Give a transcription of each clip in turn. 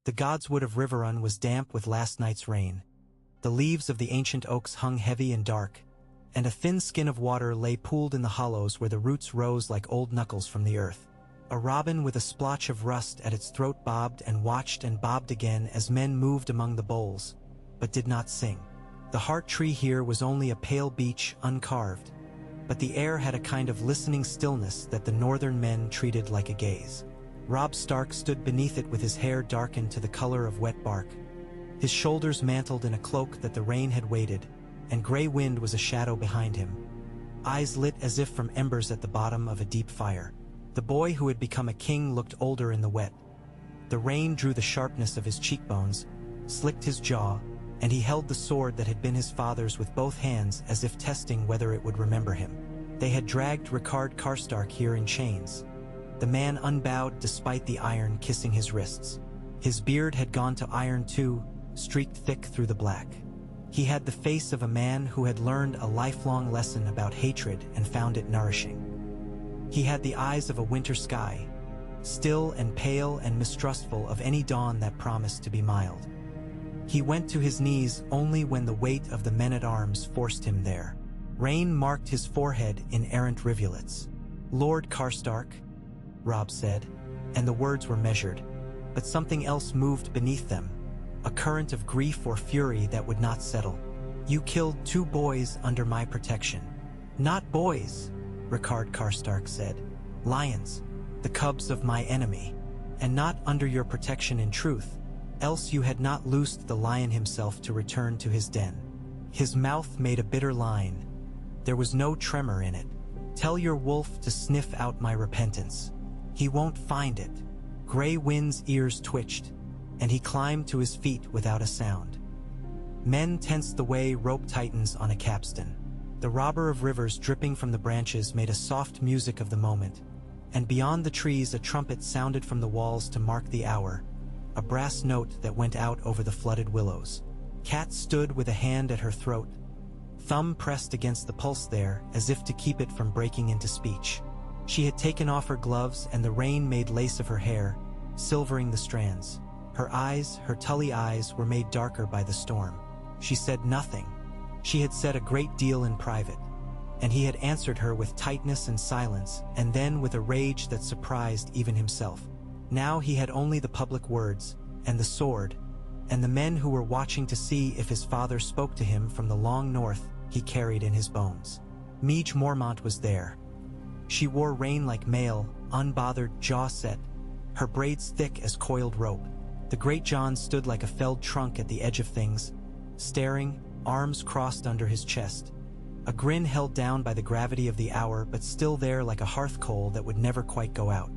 The god's wood of Riverrun was damp with last night's rain. The leaves of the ancient oaks hung heavy and dark, and a thin skin of water lay pooled in the hollows where the roots rose like old knuckles from the earth. A robin with a splotch of rust at its throat bobbed and watched and bobbed again as men moved among the boles, but did not sing. The heart tree here was only a pale beech uncarved, but the air had a kind of listening stillness that the northern men treated like a gaze. Robb Stark stood beneath it with his hair darkened to the color of wet bark. His shoulders mantled in a cloak that the rain had weighted, and gray wind was a shadow behind him. Eyes lit as if from embers at the bottom of a deep fire. The boy who had become a king looked older in the wet. The rain drew the sharpness of his cheekbones, slicked his jaw, and he held the sword that had been his father's with both hands as if testing whether it would remember him. They had dragged Karstark here in chains. The man unbowed despite the iron kissing his wrists. His beard had gone to iron too, streaked thick through the black. He had the face of a man who had learned a lifelong lesson about hatred and found it nourishing. He had the eyes of a winter sky, still and pale and mistrustful of any dawn that promised to be mild. He went to his knees only when the weight of the men-at-arms forced him there. Rain marked his forehead in errant rivulets. "Lord Karstark," Robb said, and the words were measured, but something else moved beneath them, a current of grief or fury that would not settle. "You killed 2 boys under my protection." "Not boys," Karstark said. "Lions, the cubs of my enemy, and not under your protection in truth, else you had not loosed the lion himself to return to his den." His mouth made a bitter line. There was no tremor in it. "Tell your wolf to sniff out my repentance. He won't find it." Gray Wind's ears twitched, and he climbed to his feet without a sound. Men tensed the way rope tightens on a capstan. The robber of rivers dripping from the branches made a soft music of the moment, and beyond the trees a trumpet sounded from the walls to mark the hour, a brass note that went out over the flooded willows. Cat stood with a hand at her throat, thumb pressed against the pulse there as if to keep it from breaking into speech. She had taken off her gloves and the rain made lace of her hair, silvering the strands. Her eyes, her tully eyes, were made darker by the storm. She said nothing. She had said a great deal in private, and he had answered her with tightness and silence, and then with a rage that surprised even himself. Now he had only the public words, and the sword, and the men who were watching to see if his father spoke to him from the long north he carried in his bones. Meege Mormont was there. She wore rain-like mail, unbothered, jaw set, her braids thick as coiled rope. The great John stood like a felled trunk at the edge of things, staring, arms crossed under his chest, a grin held down by the gravity of the hour but still there like a hearth coal that would never quite go out.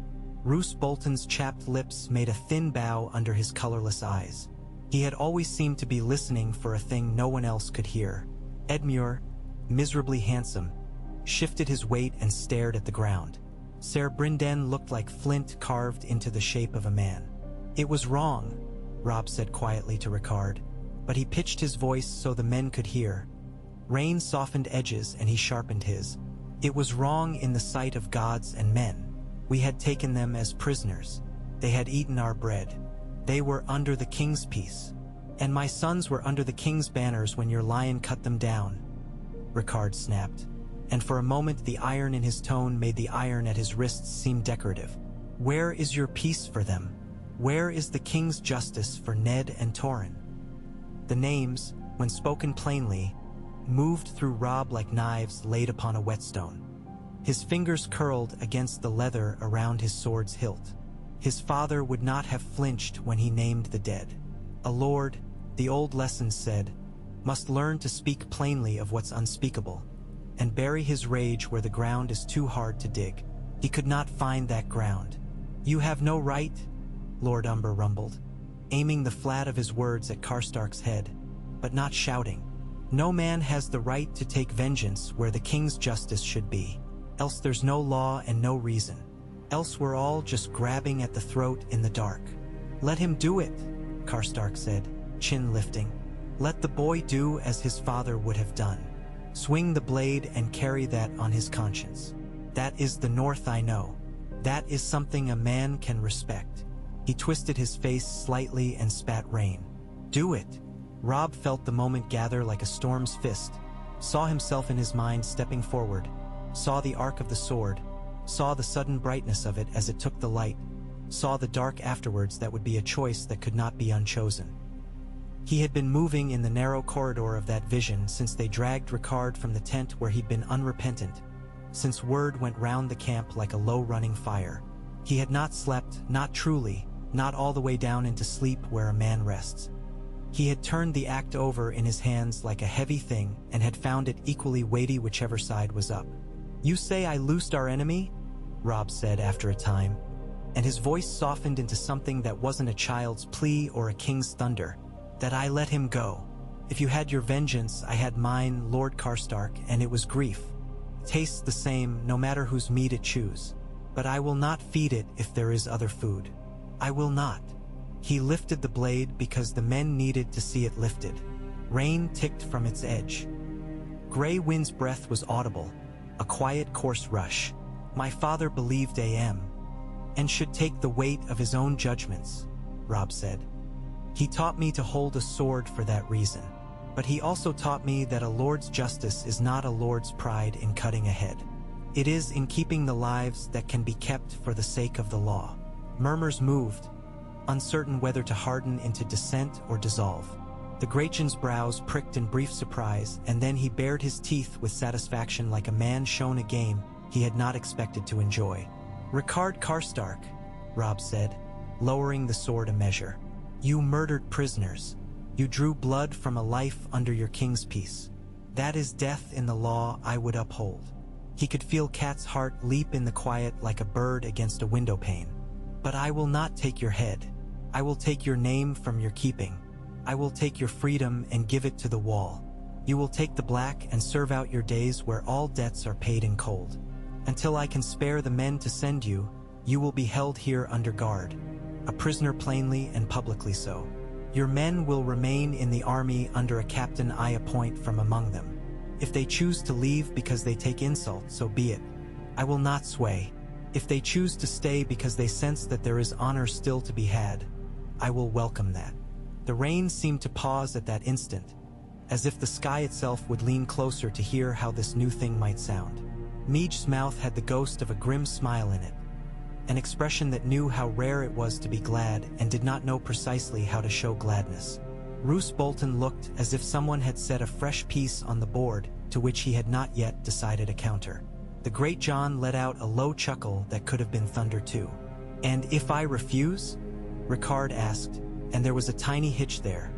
Roose Bolton's chapped lips made a thin bow under his colorless eyes. He had always seemed to be listening for a thing no one else could hear. Edmure, miserably handsome, shifted his weight and stared at the ground. Ser Brynden looked like flint carved into the shape of a man. "It was wrong," Robb said quietly to Ricard, but he pitched his voice so the men could hear. Rain softened edges and he sharpened his. "It was wrong in the sight of gods and men. We had taken them as prisoners. They had eaten our bread. They were under the king's peace. And my sons were under the king's banners when your lion cut them down," Ricard snapped, and for a moment the iron in his tone made the iron at his wrists seem decorative. "Where is your peace for them? Where is the king's justice for Ned and Torrin?" The names, when spoken plainly, moved through Robb like knives laid upon a whetstone. His fingers curled against the leather around his sword's hilt. His father would not have flinched when he named the dead. A lord, the old lessons said, must learn to speak plainly of what's unspeakable, and bury his rage where the ground is too hard to dig. He could not find that ground. "You have no right," Lord Umber rumbled, aiming the flat of his words at Karstark's head, but not shouting. "No man has the right to take vengeance where the king's justice should be. Else there's no law and no reason. Else we're all just grabbing at the throat in the dark." "Let him do it," Karstark said, chin lifting. "Let the boy do as his father would have done. Swing the blade and carry that on his conscience. That is the North I know. That is something a man can respect. He twisted his face slightly and spat rain. "Do it." Robb felt the moment gather like a storm's fist, saw himself in his mind stepping forward, saw the arc of the sword, saw the sudden brightness of it as it took the light, saw the dark afterwards that would be a choice that could not be unchosen. He had been moving in the narrow corridor of that vision since they dragged Ricard from the tent where he'd been unrepentant, since word went round the camp like a low-running fire. He had not slept, not truly, not all the way down into sleep where a man rests. He had turned the act over in his hands like a heavy thing and had found it equally weighty whichever side was up. "You say I loosed our enemy?" Robb said after a time, and his voice softened into something that wasn't a child's plea or a king's thunder. "That I let him go. If you had your vengeance, I had mine, Lord Karstark, and it was grief. Tastes the same, no matter whose meat it chews. But I will not feed it if there is other food. I will not." He lifted the blade because the men needed to see it lifted. Rain ticked from its edge. Gray Wind's breath was audible, a quiet, coarse rush. "My father believed AM, and should take the weight of his own judgments," Robb said. "He taught me to hold a sword for that reason. But he also taught me that a lord's justice is not a lord's pride in cutting ahead. It is in keeping the lives that can be kept for the sake of the law." Murmurs moved, uncertain whether to harden into dissent or dissolve. The Grachan's brows pricked in brief surprise, and then he bared his teeth with satisfaction like a man shown a game he had not expected to enjoy. "Ricard Karstark," Robb said, lowering the sword a measure. "You murdered prisoners. You drew blood from a life under your king's peace. That is death in the law I would uphold." He could feel Kat's heart leap in the quiet like a bird against a window pane. "But I will not take your head. I will take your name from your keeping. I will take your freedom and give it to the wall. You will take the black and serve out your days where all debts are paid in cold. Until I can spare the men to send you, you will be held here under guard, a prisoner plainly and publicly so. Your men will remain in the army under a captain I appoint from among them. If they choose to leave because they take insult, so be it. I will not sway. If they choose to stay because they sense that there is honor still to be had, I will welcome that." The rain seemed to pause at that instant, as if the sky itself would lean closer to hear how this new thing might sound. Meej's mouth had the ghost of a grim smile in it, an expression that knew how rare it was to be glad and did not know precisely how to show gladness. Roose Bolton looked as if someone had set a fresh piece on the board to which he had not yet decided a counter. The Great John let out a low chuckle that could have been thunder too. "And if I refuse?" Ricard asked, and there was a tiny hitch there.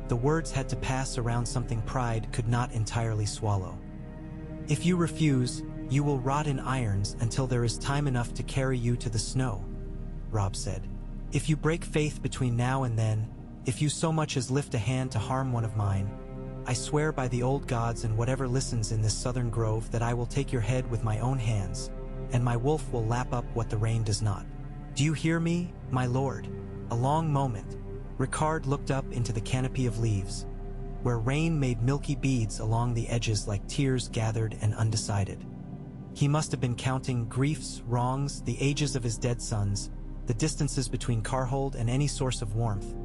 The words had to pass around something pride could not entirely swallow. "If you refuse, you will rot in irons until there is time enough to carry you to the snow," Robb said. "If you break faith between now and then, if you so much as lift a hand to harm one of mine, I swear by the old gods and whatever listens in this southern grove that I will take your head with my own hands, and my wolf will lap up what the rain does not. Do you hear me, my lord?" A long moment, Ricard looked up into the canopy of leaves, where rain made milky beads along the edges like tears gathered and undecided. He must have been counting griefs, wrongs, the ages of his dead sons, the distances between Karhold and any source of warmth,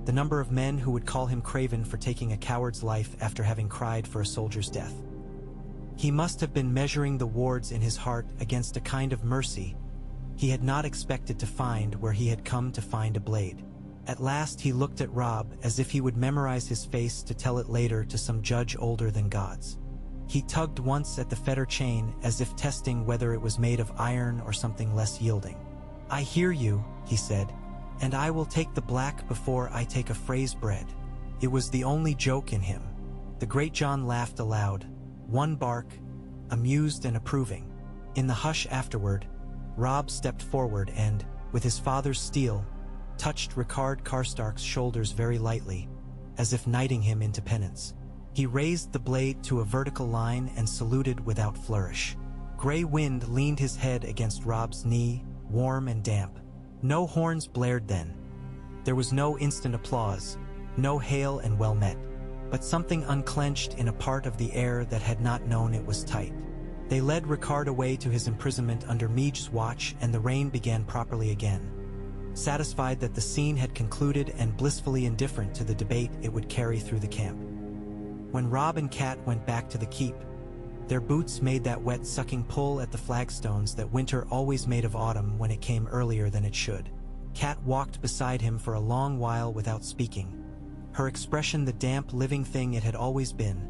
the number of men who would call him craven for taking a coward's life after having cried for a soldier's death. He must have been measuring the wards in his heart against a kind of mercy he had not expected to find where he had come to find a blade. At last he looked at Robb as if he would memorize his face to tell it later to some judge older than gods. He tugged once at the fetter chain as if testing whether it was made of iron or something less yielding. "I hear you," he said, "and I will take the black before I take a phrase bread." It was the only joke in him. The Great John laughed aloud, one bark, amused and approving. In the hush afterward, Robb stepped forward and, with his father's steel, touched Ricard Karstark's shoulders very lightly, as if knighting him into penance. He raised the blade to a vertical line and saluted without flourish. Gray Wind leaned his head against Robb's knee, warm and damp. No horns blared then. There was no instant applause, no hail and well met, but something unclenched in a part of the air that had not known it was tight. They led Ricard away to his imprisonment under Meej's watch, and the rain began properly again. satisfied that the scene had concluded and blissfully indifferent to the debate it would carry through the camp. When Robb and Kat went back to the keep, their boots made that wet sucking pull at the flagstones that winter always made of autumn when it came earlier than it should. Kat walked beside him for a long while without speaking, her expression the damp living thing it had always been,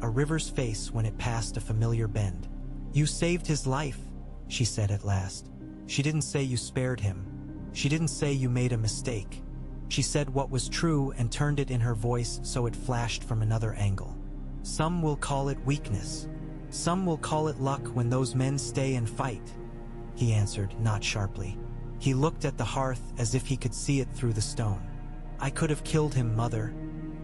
a river's face when it passed a familiar bend. "You saved his life," she said at last. She didn't say you spared him. She didn't say you made a mistake. She said what was true and turned it in her voice so it flashed from another angle. "Some will call it weakness. Some will call it luck when those men stay and fight," he answered, not sharply. He looked at the hearth as if he could see it through the stone. "I could have killed him, Mother,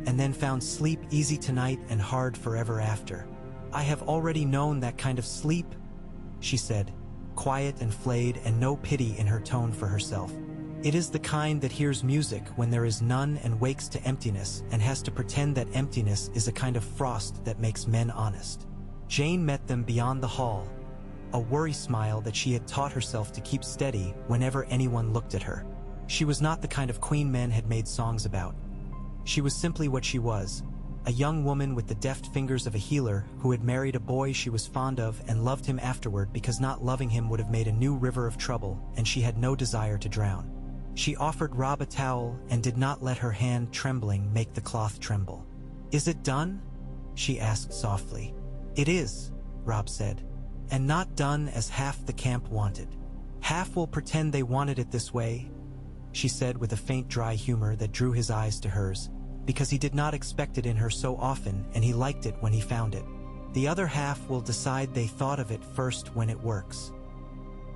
and then found sleep easy tonight and hard forever after. I have already known that kind of sleep," she said, quiet and flayed and no pity in her tone for herself. "It is the kind that hears music when there is none and wakes to emptiness and has to pretend that emptiness is a kind of frost that makes men honest." Jane met them beyond the hall, a worry smile that she had taught herself to keep steady whenever anyone looked at her. She was not the kind of queen men had made songs about. She was simply what she was, a young woman with the deft fingers of a healer who had married a boy she was fond of and loved him afterward because not loving him would have made a new river of trouble and she had no desire to drown. She offered Robb a towel and did not let her hand trembling make the cloth tremble. "Is it done?" she asked softly. "It is," Robb said, "and not done as half the camp wanted. Half will pretend they wanted it this way," she said with a faint dry humor that drew his eyes to hers, because he did not expect it in her so often and he liked it when he found it. "The other half will decide they thought of it first when it works."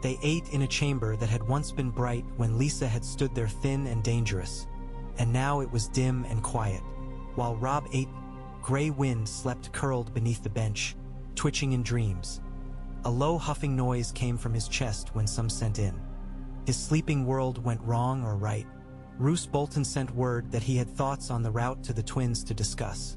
They ate in a chamber that had once been bright when Lisa had stood there thin and dangerous, and now it was dim and quiet. While Robb ate, gray wind slept curled beneath the bench, twitching in dreams. A low huffing noise came from his chest when some sent in. His sleeping world went wrong or right. Roose Bolton sent word that he had thoughts on the route to the twins to discuss.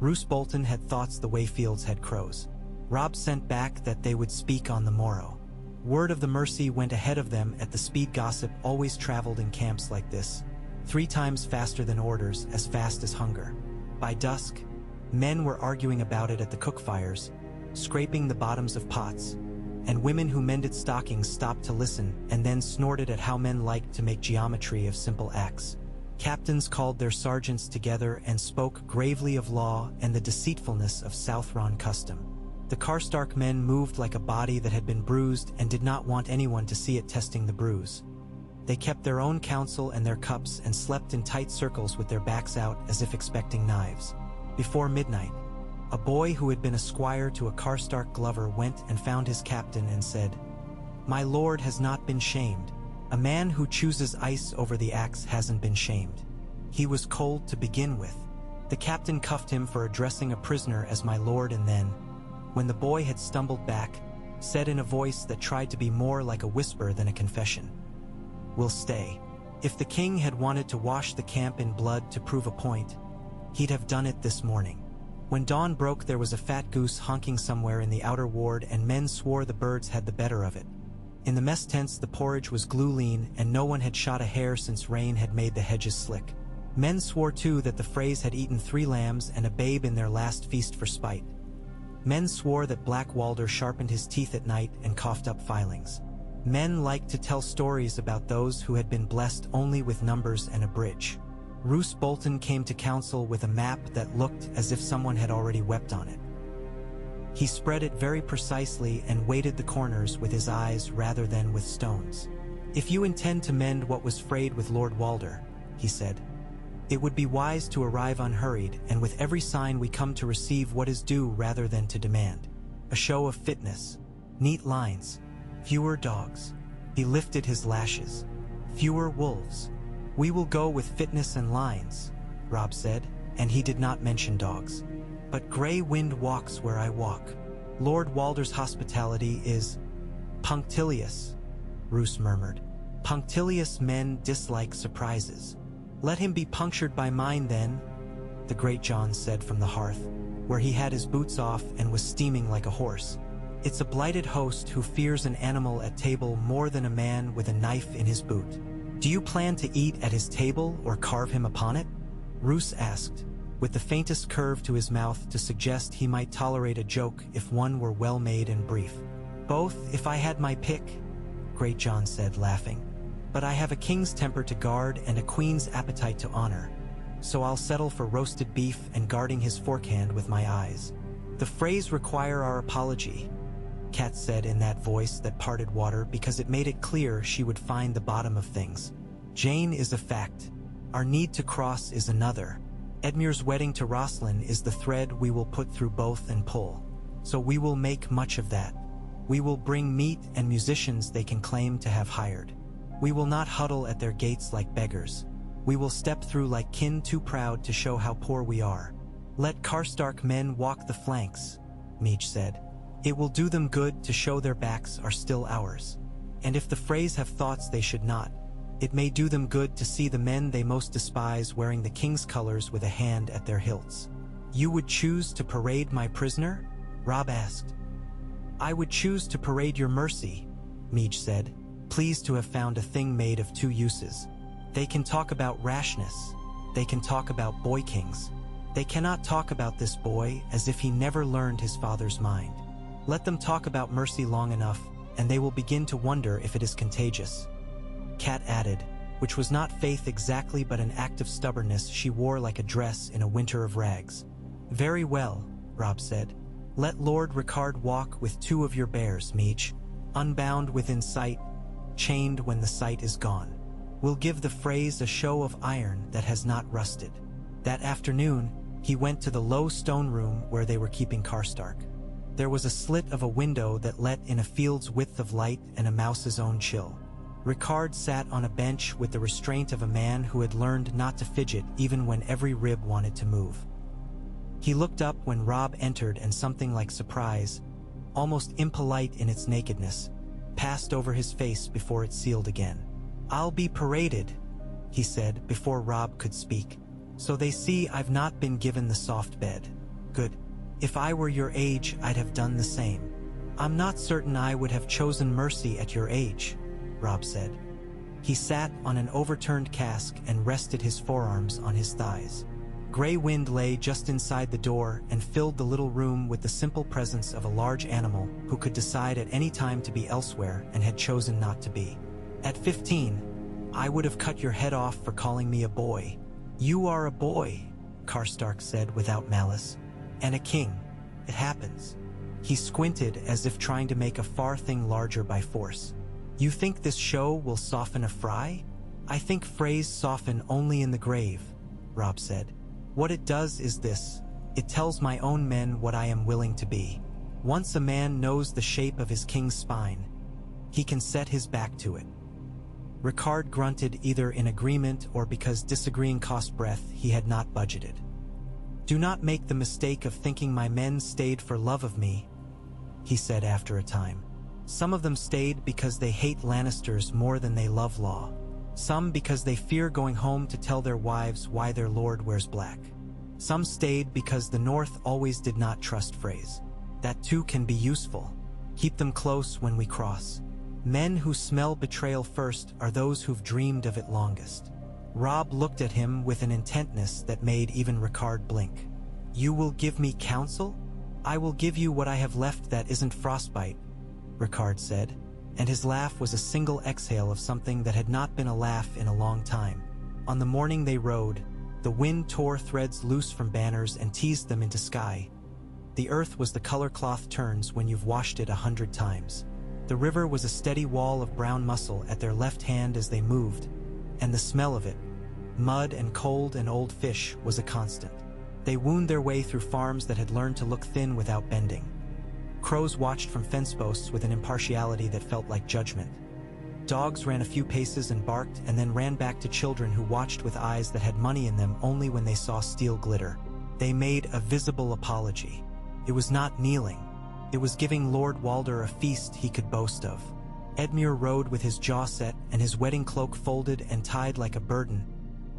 Roose Bolton had thoughts the Wayfields had crows. Robb sent back that they would speak on the morrow. Word of the mercy went ahead of them at the speed gossip always traveled in camps like this, 3 times faster than orders, as fast as hunger. By dusk, men were arguing about it at the cook fires, scraping the bottoms of pots, and women who mended stockings stopped to listen and then snorted at how men liked to make geometry of simple acts. Captains called their sergeants together and spoke gravely of law and the deceitfulness of Southron custom. The Karstark men moved like a body that had been bruised and did not want anyone to see it testing the bruise. They kept their own counsel and their cups and slept in tight circles with their backs out as if expecting knives. Before midnight, a boy who had been a squire to a Karstark glover went and found his captain and said, "My lord has not been shamed. A man who chooses ice over the axe hasn't been shamed. He was cold to begin with." The captain cuffed him for addressing a prisoner as my lord and then, when the boy had stumbled back, said in a voice that tried to be more like a whisper than a confession, "We'll stay." If the king had wanted to wash the camp in blood to prove a point, he'd have done it this morning. When dawn broke, there was a fat goose honking somewhere in the outer ward and men swore the birds had the better of it. In the mess tents the porridge was glue lean and no one had shot a hare since rain had made the hedges slick. Men swore too that the Freys had eaten 3 lambs and a babe in their last feast for spite. Men swore that Black Walder sharpened his teeth at night and coughed up filings. Men liked to tell stories about those who had been blessed only with numbers and a bridge. Roose Bolton came to council with a map that looked as if someone had already wept on it. He spread it very precisely and weighted the corners with his eyes rather than with stones. "If you intend to mend what was frayed with Lord Walder," he said, "it would be wise to arrive unhurried and with every sign we come to receive what is due rather than to demand. A show of fitness, neat lines, fewer dogs." He lifted his lashes. "Fewer wolves." "We will go with fitness and lines," Robb said, and he did not mention dogs. "But gray wind walks where I walk. Lord Walder's hospitality is punctilious," Roose murmured. "Punctilious men dislike surprises." "Let him be punctured by mine then," the great John said from the hearth, where he had his boots off and was steaming like a horse. "It's a blighted host who fears an animal at table more than a man with a knife in his boot." Do you plan to eat at his table or carve him upon it? Roose asked, with the faintest curve to his mouth to suggest he might tolerate a joke if one were well made and brief. Both, if I had my pick, Great John said, laughing. But I have a king's temper to guard and a queen's appetite to honor, so I'll settle for roasted beef and guarding his forehand with my eyes. The phrase require our apology, Kat said in that voice that parted water because it made it clear she would find the bottom of things. Jane is a fact. Our need to cross is another. Edmure's wedding to Rosalind is the thread we will put through both and pull. So we will make much of that. We will bring meat and musicians they can claim to have hired. We will not huddle at their gates like beggars. We will step through like kin too proud to show how poor we are. Let Karstark men walk the flanks, Meech said. It will do them good to show their backs are still ours. And if the Freys have thoughts they should not, it may do them good to see the men they most despise wearing the king's colors with a hand at their hilts. You would choose to parade my prisoner? Robb asked. I would choose to parade your mercy, Meech said, pleased to have found a thing made of two uses. They can talk about rashness. They can talk about boy kings. They cannot talk about this boy as if he never learned his father's mind. Let them talk about mercy long enough, and they will begin to wonder if it is contagious. Kat added, which was not faith exactly but an act of stubbornness she wore like a dress in a winter of rags. Very well, Robb said. Let Lord Ricard walk with two of your bears, Meech, unbound within sight, chained when the sight is gone. We'll give the Freys a show of iron that has not rusted. That afternoon, he went to the low stone room where they were keeping Karstark. There was a slit of a window that let in a field's width of light and a mouse's own chill. Ricard sat on a bench with the restraint of a man who had learned not to fidget even when every rib wanted to move. He looked up when Robb entered and something like surprise, almost impolite in its nakedness, passed over his face before it sealed again. I'll be paraded, he said before Robb could speak. So they see I've not been given the soft bed. Good. If I were your age, I'd have done the same. I'm not certain I would have chosen mercy at your age, Robb said. He sat on an overturned cask and rested his forearms on his thighs. Gray wind lay just inside the door and filled the little room with the simple presence of a large animal who could decide at any time to be elsewhere and had chosen not to be. At 15, I would have cut your head off for calling me a boy. You are a boy, Karstark said without malice. And a king. It happens. He squinted as if trying to make a far thing larger by force. You think this show will soften a fry? I think Freys soften only in the grave, Robb said. What it does is this. It tells my own men what I am willing to be. Once a man knows the shape of his king's spine, he can set his back to it. Ricard grunted either in agreement or because disagreeing cost breath he had not budgeted. Do not make the mistake of thinking my men stayed for love of me, he said after a time. Some of them stayed because they hate Lannisters more than they love law. Some because they fear going home to tell their wives why their lord wears black. Some stayed because the North always did not trust Freys. That too can be useful. Keep them close when we cross. Men who smell betrayal first are those who've dreamed of it longest. Robb looked at him with an intentness that made even Ricard blink. You will give me counsel? I will give you what I have left that isn't frostbite, Ricard said, and his laugh was a single exhale of something that had not been a laugh in a long time. On the morning they rode, the wind tore threads loose from banners and teased them into sky. The earth was the color cloth turns when you've washed it 100 times. The river was a steady wall of brown muscle at their left hand as they moved, and the smell of it, mud and cold and old fish, was a constant. They wound their way through farms that had learned to look thin without bending. Crows watched from fence posts with an impartiality that felt like judgment. Dogs ran a few paces and barked and then ran back to children who watched with eyes that had money in them only when they saw steel glitter. They made a visible apology. It was not kneeling. It was giving Lord Walder a feast he could boast of. Edmure rode with his jaw set and his wedding cloak folded and tied like a burden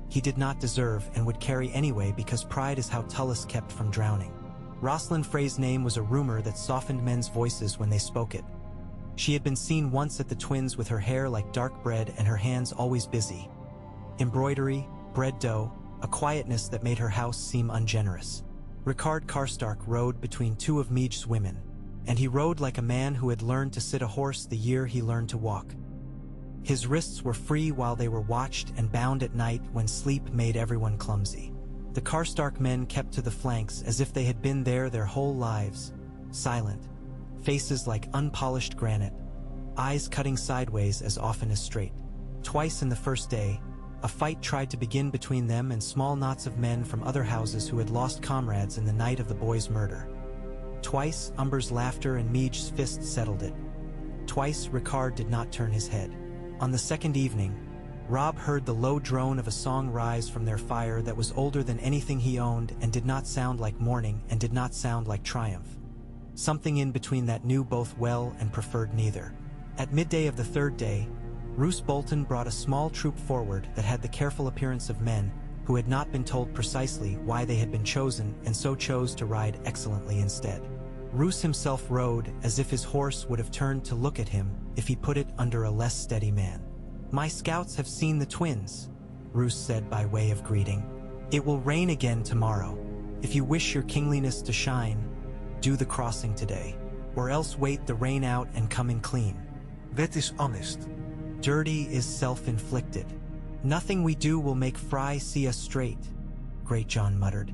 he did not deserve and would carry anyway because pride is how Tullus kept from drowning. Rosalind Frey's name was a rumor that softened men's voices when they spoke it. She had been seen once at the twins with her hair like dark bread and her hands always busy. Embroidery, bread dough, a quietness that made her house seem ungenerous. Rickard Karstark rode between two of Miej's women, and he rode like a man who had learned to sit a horse the year he learned to walk. His wrists were free while they were watched and bound at night when sleep made everyone clumsy. The Karstark men kept to the flanks as if they had been there their whole lives, silent, faces like unpolished granite, eyes cutting sideways as often as straight. Twice in the first day, a fight tried to begin between them and small knots of men from other houses who had lost comrades in the night of the boy's murder. Twice, Umber's laughter and Miej's fist settled it. Twice, Rickard did not turn his head. On the second evening, Robb heard the low drone of a song rise from their fire that was older than anything he owned and did not sound like mourning and did not sound like triumph. Something in between that knew both well and preferred neither. At midday of the third day, Roose Bolton brought a small troop forward that had the careful appearance of men who had not been told precisely why they had been chosen and so chose to ride excellently instead. Roose himself rode as if his horse would have turned to look at him if he put it under a less steady man. "My scouts have seen the twins," Roose said by way of greeting. "It will rain again tomorrow. If you wish your kingliness to shine, do the crossing today, or else wait the rain out and come in clean." That is honest. "Dirty is self-inflicted. Nothing we do will make Fry see us straight," Great John muttered.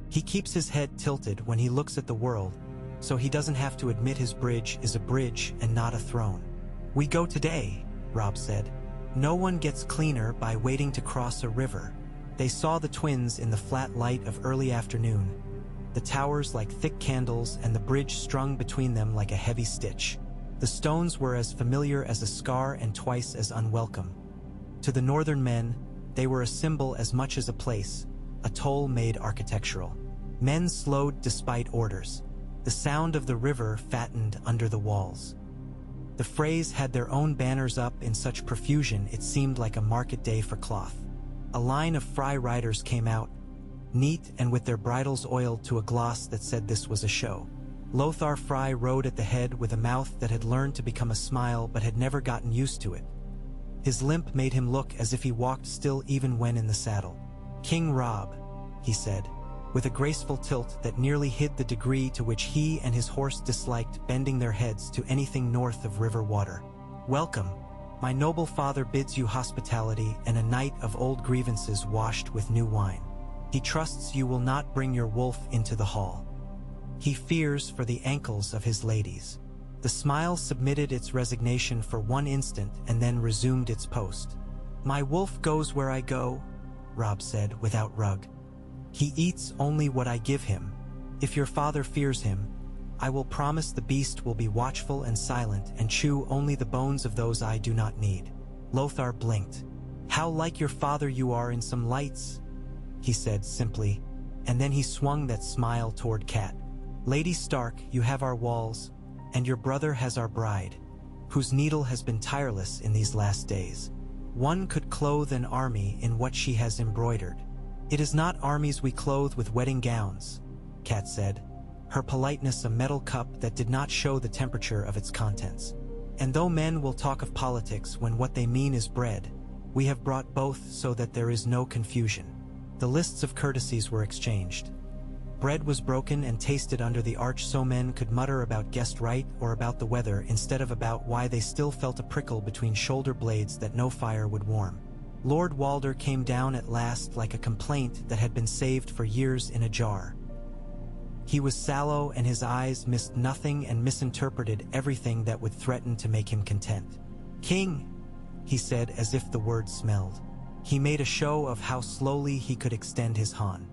"He keeps his head tilted when he looks at the world, so he doesn't have to admit his bridge is a bridge and not a throne." "We go today," Robb said. "No one gets cleaner by waiting to cross a river." They saw the twins in the flat light of early afternoon, the towers like thick candles and the bridge strung between them like a heavy stitch. The stones were as familiar as a scar and twice as unwelcome. To the northern men, they were a symbol as much as a place, a toll made architectural. Men slowed despite orders. The sound of the river fattened under the walls. The Freys had their own banners up in such profusion it seemed like a market day for cloth. A line of Fry riders came out, neat and with their bridles oiled to a gloss that said this was a show. Lothar Fry rode at the head with a mouth that had learned to become a smile but had never gotten used to it. His limp made him look as if he walked still even when in the saddle. "King Robb," he said, with a graceful tilt that nearly hid the degree to which he and his horse disliked bending their heads to anything north of river water. "Welcome. My noble father bids you hospitality and a night of old grievances washed with new wine. He trusts you will not bring your wolf into the hall. He fears for the ankles of his ladies." The smile submitted its resignation for one instant and then resumed its post. "My wolf goes where I go," Robb said without rug. "He eats only what I give him. If your father fears him, I will promise the beast will be watchful and silent and chew only the bones of those I do not need." Lothar blinked. "How like your father you are in some lights," he said simply, and then he swung that smile toward Cat. "Lady Stark, you have our walls, and your brother has our bride, whose needle has been tireless in these last days. One could clothe an army in what she has embroidered." "It is not armies we clothe with wedding gowns," Cat said, her politeness a metal cup that did not show the temperature of its contents. "And though men will talk of politics when what they mean is bread, we have brought both so that there is no confusion." The lists of courtesies were exchanged. Bread was broken and tasted under the arch so men could mutter about guest right or about the weather instead of about why they still felt a prickle between shoulder blades that no fire would warm. Lord Walder came down at last like a complaint that had been saved for years in a jar. He was sallow and his eyes missed nothing and misinterpreted everything that would threaten to make him content. "King," he said as if the word smelled. He made a show of how slowly he could extend his han.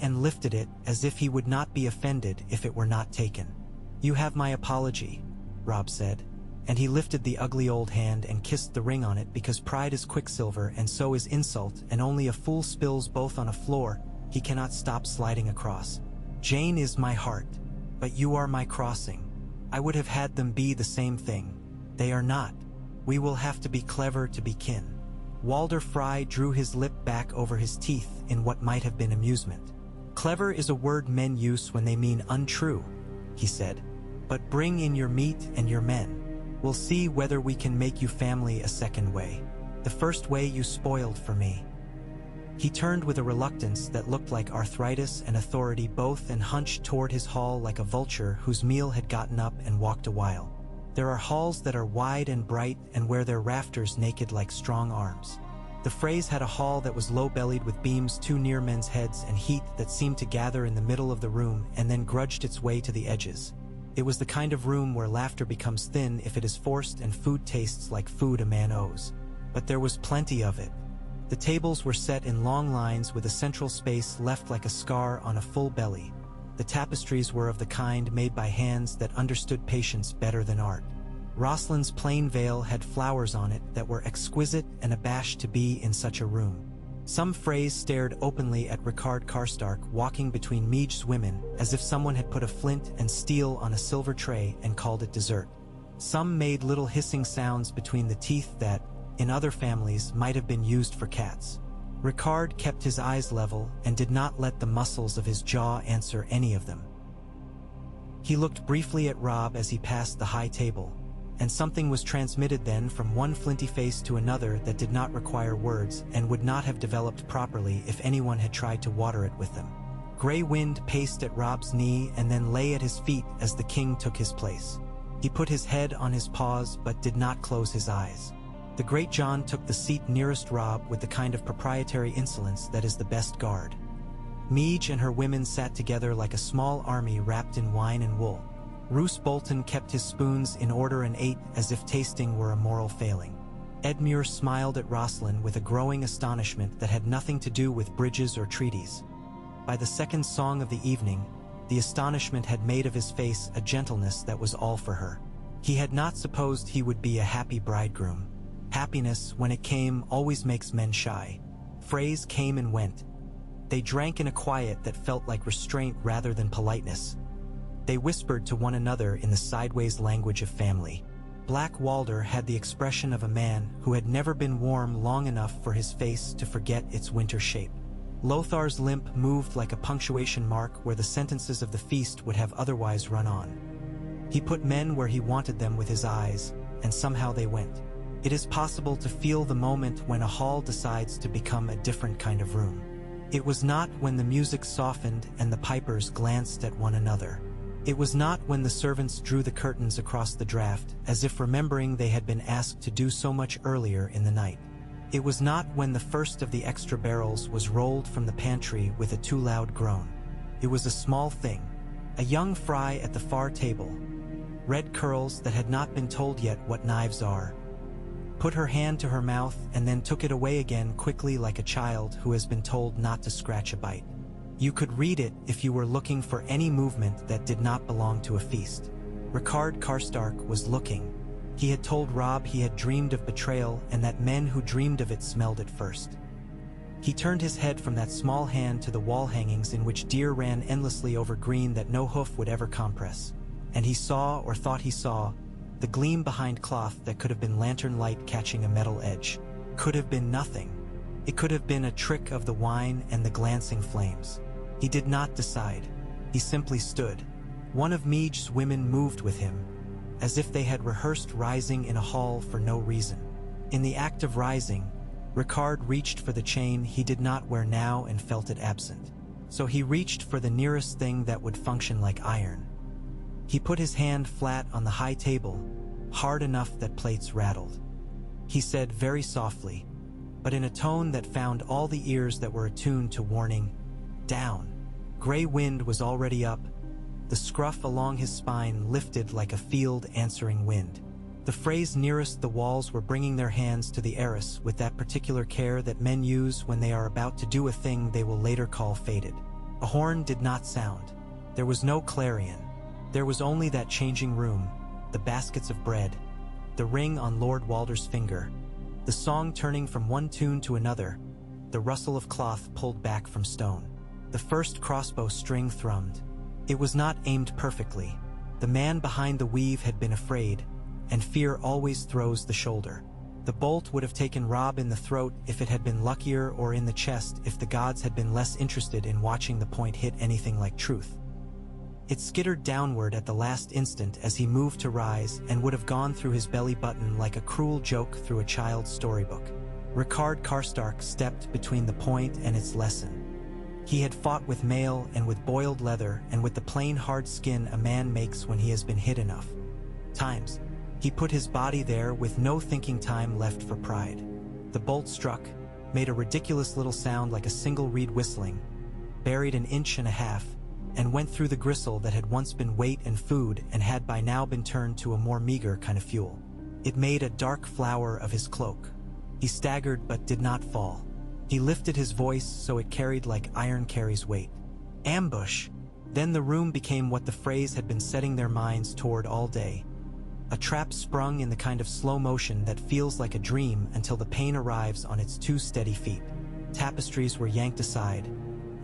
And lifted it as if he would not be offended if it were not taken. "You have my apology," Robb said, and he lifted the ugly old hand and kissed the ring on it because pride is quicksilver and so is insult, and only a fool spills both on a floor he cannot stop sliding across. "Jane is my heart, but you are my crossing. I would have had them be the same thing. They are not. We will have to be clever to be kin." Walder Fry drew his lip back over his teeth in what might have been amusement. "Clever is a word men use when they mean untrue," he said. But bring in your meat and your men. We'll see whether we can make you family a second way. The first way you spoiled for me." He turned with a reluctance that looked like arthritis and authority both and hunched toward his hall like a vulture whose meal had gotten up and walked a while. There are halls that are wide and bright and wear their rafters naked like strong arms. The phrase had a hall that was low-bellied with beams too near men's heads and heat that seemed to gather in the middle of the room and then grudged its way to the edges. It was the kind of room where laughter becomes thin if it is forced and food tastes like food a man owes. But there was plenty of it. The tables were set in long lines with a central space left like a scar on a full belly. The tapestries were of the kind made by hands that understood patience better than art. Roslyn's plain veil had flowers on it that were exquisite and abashed to be in such a room. Some phrase stared openly at Karstark walking between Meej's women as if someone had put a flint and steel on a silver tray and called it dessert. Some made little hissing sounds between the teeth that, in other families, might have been used for cats. Ricard kept his eyes level and did not let the muscles of his jaw answer any of them. He looked briefly at Robb as he passed the high table, and something was transmitted then from one flinty face to another that did not require words and would not have developed properly if anyone had tried to water it with them. Grey Wind paced at Robb's knee and then lay at his feet as the king took his place. He put his head on his paws but did not close his eyes. The Great John took the seat nearest Robb with the kind of proprietary insolence that is the best guard. Meej and her women sat together like a small army wrapped in wine and wool. Roose Bolton kept his spoons in order and ate as if tasting were a moral failing. Edmure smiled at Roslyn with a growing astonishment that had nothing to do with bridges or treaties. By the second song of the evening, the astonishment had made of his face a gentleness that was all for her. He had not supposed he would be a happy bridegroom. Happiness, when it came, always makes men shy. Phrase came and went. They drank in a quiet that felt like restraint rather than politeness. They whispered to one another in the sideways language of family. Black Walder had the expression of a man who had never been warm long enough for his face to forget its winter shape. Lothar's limp moved like a punctuation mark where the sentences of the feast would have otherwise run on. He put men where he wanted them with his eyes, and somehow they went. It is possible to feel the moment when a hall decides to become a different kind of room. It was not when the music softened and the pipers glanced at one another. It was not when the servants drew the curtains across the draught, as if remembering they had been asked to do so much earlier in the night. It was not when the first of the extra barrels was rolled from the pantry with a too loud groan. It was a small thing. A young fry at the far table. Red curls that had not been told yet what knives are. Put her hand to her mouth and then took it away again quickly like a child who has been told not to scratch a bite. You could read it if you were looking for any movement that did not belong to a feast. Ricard Karstark was looking. He had told Robb he had dreamed of betrayal and that men who dreamed of it smelled it first. He turned his head from that small hand to the wall hangings in which deer ran endlessly over green that no hoof would ever compress. And he saw, or thought he saw, the gleam behind cloth that could have been lantern light catching a metal edge. Could have been nothing. It could have been a trick of the wine and the glancing flames. He did not decide. He simply stood. One of Meej's women moved with him, as if they had rehearsed rising in a hall for no reason. In the act of rising, Ricard reached for the chain he did not wear now and felt it absent. So he reached for the nearest thing that would function like iron. He put his hand flat on the high table, hard enough that plates rattled. He said very softly, but in a tone that found all the ears that were attuned to warning, "Down." Grey Wind was already up. The scruff along his spine lifted like a field answering wind. The phrase nearest the walls were bringing their hands to the arras with that particular care that men use when they are about to do a thing they will later call fated. A horn did not sound. There was no clarion. There was only that changing room, the baskets of bread, the ring on Lord Walder's finger, the song turning from one tune to another, the rustle of cloth pulled back from stone. The first crossbow string thrummed. It was not aimed perfectly. The man behind the weave had been afraid, and fear always throws the shoulder. The bolt would have taken Robb in the throat if it had been luckier, or in the chest if the gods had been less interested in watching the point hit anything like truth. It skittered downward at the last instant as he moved to rise and would have gone through his belly button like a cruel joke through a child's storybook. Ricard Karstark stepped between the point and its lesson. He had fought with mail and with boiled leather and with the plain hard skin a man makes when he has been hit enough times. He put his body there with no thinking time left for pride. The bolt struck, made a ridiculous little sound like a single reed whistling, buried an inch and a half, and went through the gristle that had once been weight and food and had by now been turned to a more meager kind of fuel. It made a dark flower of his cloak. He staggered but did not fall. He lifted his voice so it carried like iron carries weight. Ambush! Then the room became what the phrase had been setting their minds toward all day. A trap sprung in the kind of slow motion that feels like a dream until the pain arrives on its two steady feet. Tapestries were yanked aside,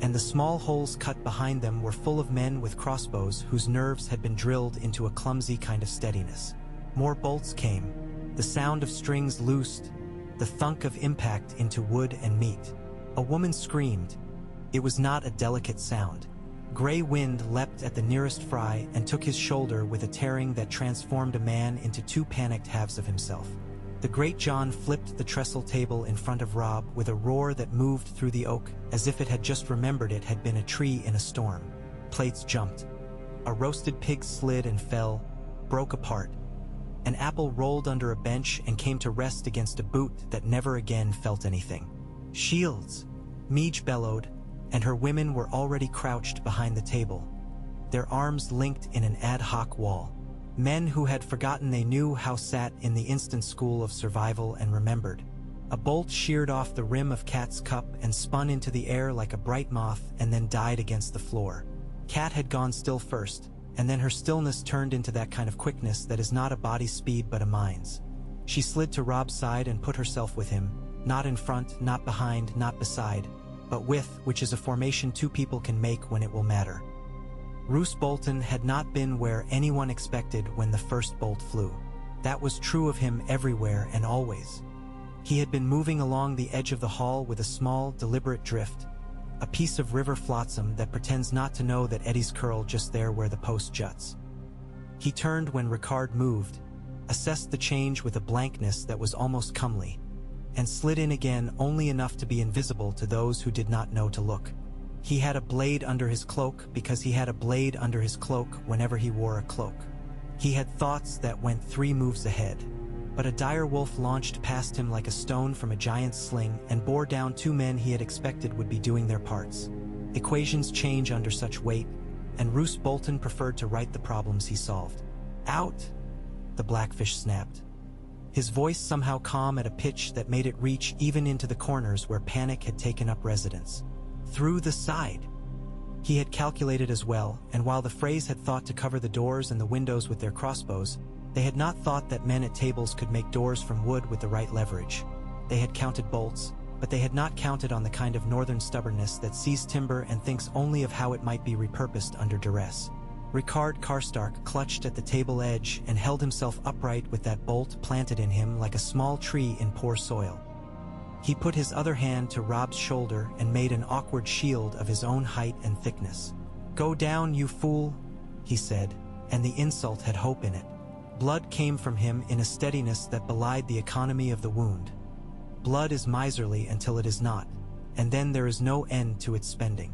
and the small holes cut behind them were full of men with crossbows whose nerves had been drilled into a clumsy kind of steadiness. More bolts came, the sound of strings loosed, the thunk of impact into wood and meat. A woman screamed. It was not a delicate sound. Gray wind leapt at the nearest fry and took his shoulder with a tearing that transformed a man into two panicked halves of himself. The great John flipped the trestle table in front of Robb with a roar that moved through the oak as if it had just remembered it had been a tree in a storm. Plates jumped. A roasted pig slid and fell, broke apart. An apple rolled under a bench and came to rest against a boot that never again felt anything. Shields! Meej bellowed, and her women were already crouched behind the table, their arms linked in an ad hoc wall. Men who had forgotten they knew how sat in the instant school of survival and remembered. A bolt sheared off the rim of Kat's cup and spun into the air like a bright moth and then died against the floor. Kat had gone still first, and then her stillness turned into that kind of quickness that is not a body's speed but a mind's. She slid to Robb's side and put herself with him, not in front, not behind, not beside, but with, which is a formation two people can make when it will matter. Roose Bolton had not been where anyone expected when the first bolt flew. That was true of him everywhere and always. He had been moving along the edge of the hall with a small, deliberate drift, a piece of river flotsam that pretends not to know that eddies curl just there where the post juts. He turned when Ricard moved, assessed the change with a blankness that was almost comely, and slid in again only enough to be invisible to those who did not know to look. He had a blade under his cloak because he had a blade under his cloak whenever he wore a cloak. He had thoughts that went 3 moves ahead, but a dire wolf launched past him like a stone from a giant's sling and bore down 2 men he had expected would be doing their parts. Equations change under such weight, and Roose Bolton preferred to write the problems he solved. Out! The blackfish snapped. His voice somehow calm at a pitch that made it reach even into the corners where panic had taken up residence. Through the side. He had calculated as well, and while the phrase had thought to cover the doors and the windows with their crossbows, they had not thought that men at tables could make doors from wood with the right leverage. They had counted bolts, but they had not counted on the kind of northern stubbornness that sees timber and thinks only of how it might be repurposed under duress. Ricard Karstark clutched at the table edge and held himself upright with that bolt planted in him like a small tree in poor soil. He put his other hand to Robb's shoulder and made an awkward shield of his own height and thickness. "Go down, you fool," he said, and the insult had hope in it. Blood came from him in a steadiness that belied the economy of the wound. Blood is miserly until it is not, and then there is no end to its spending.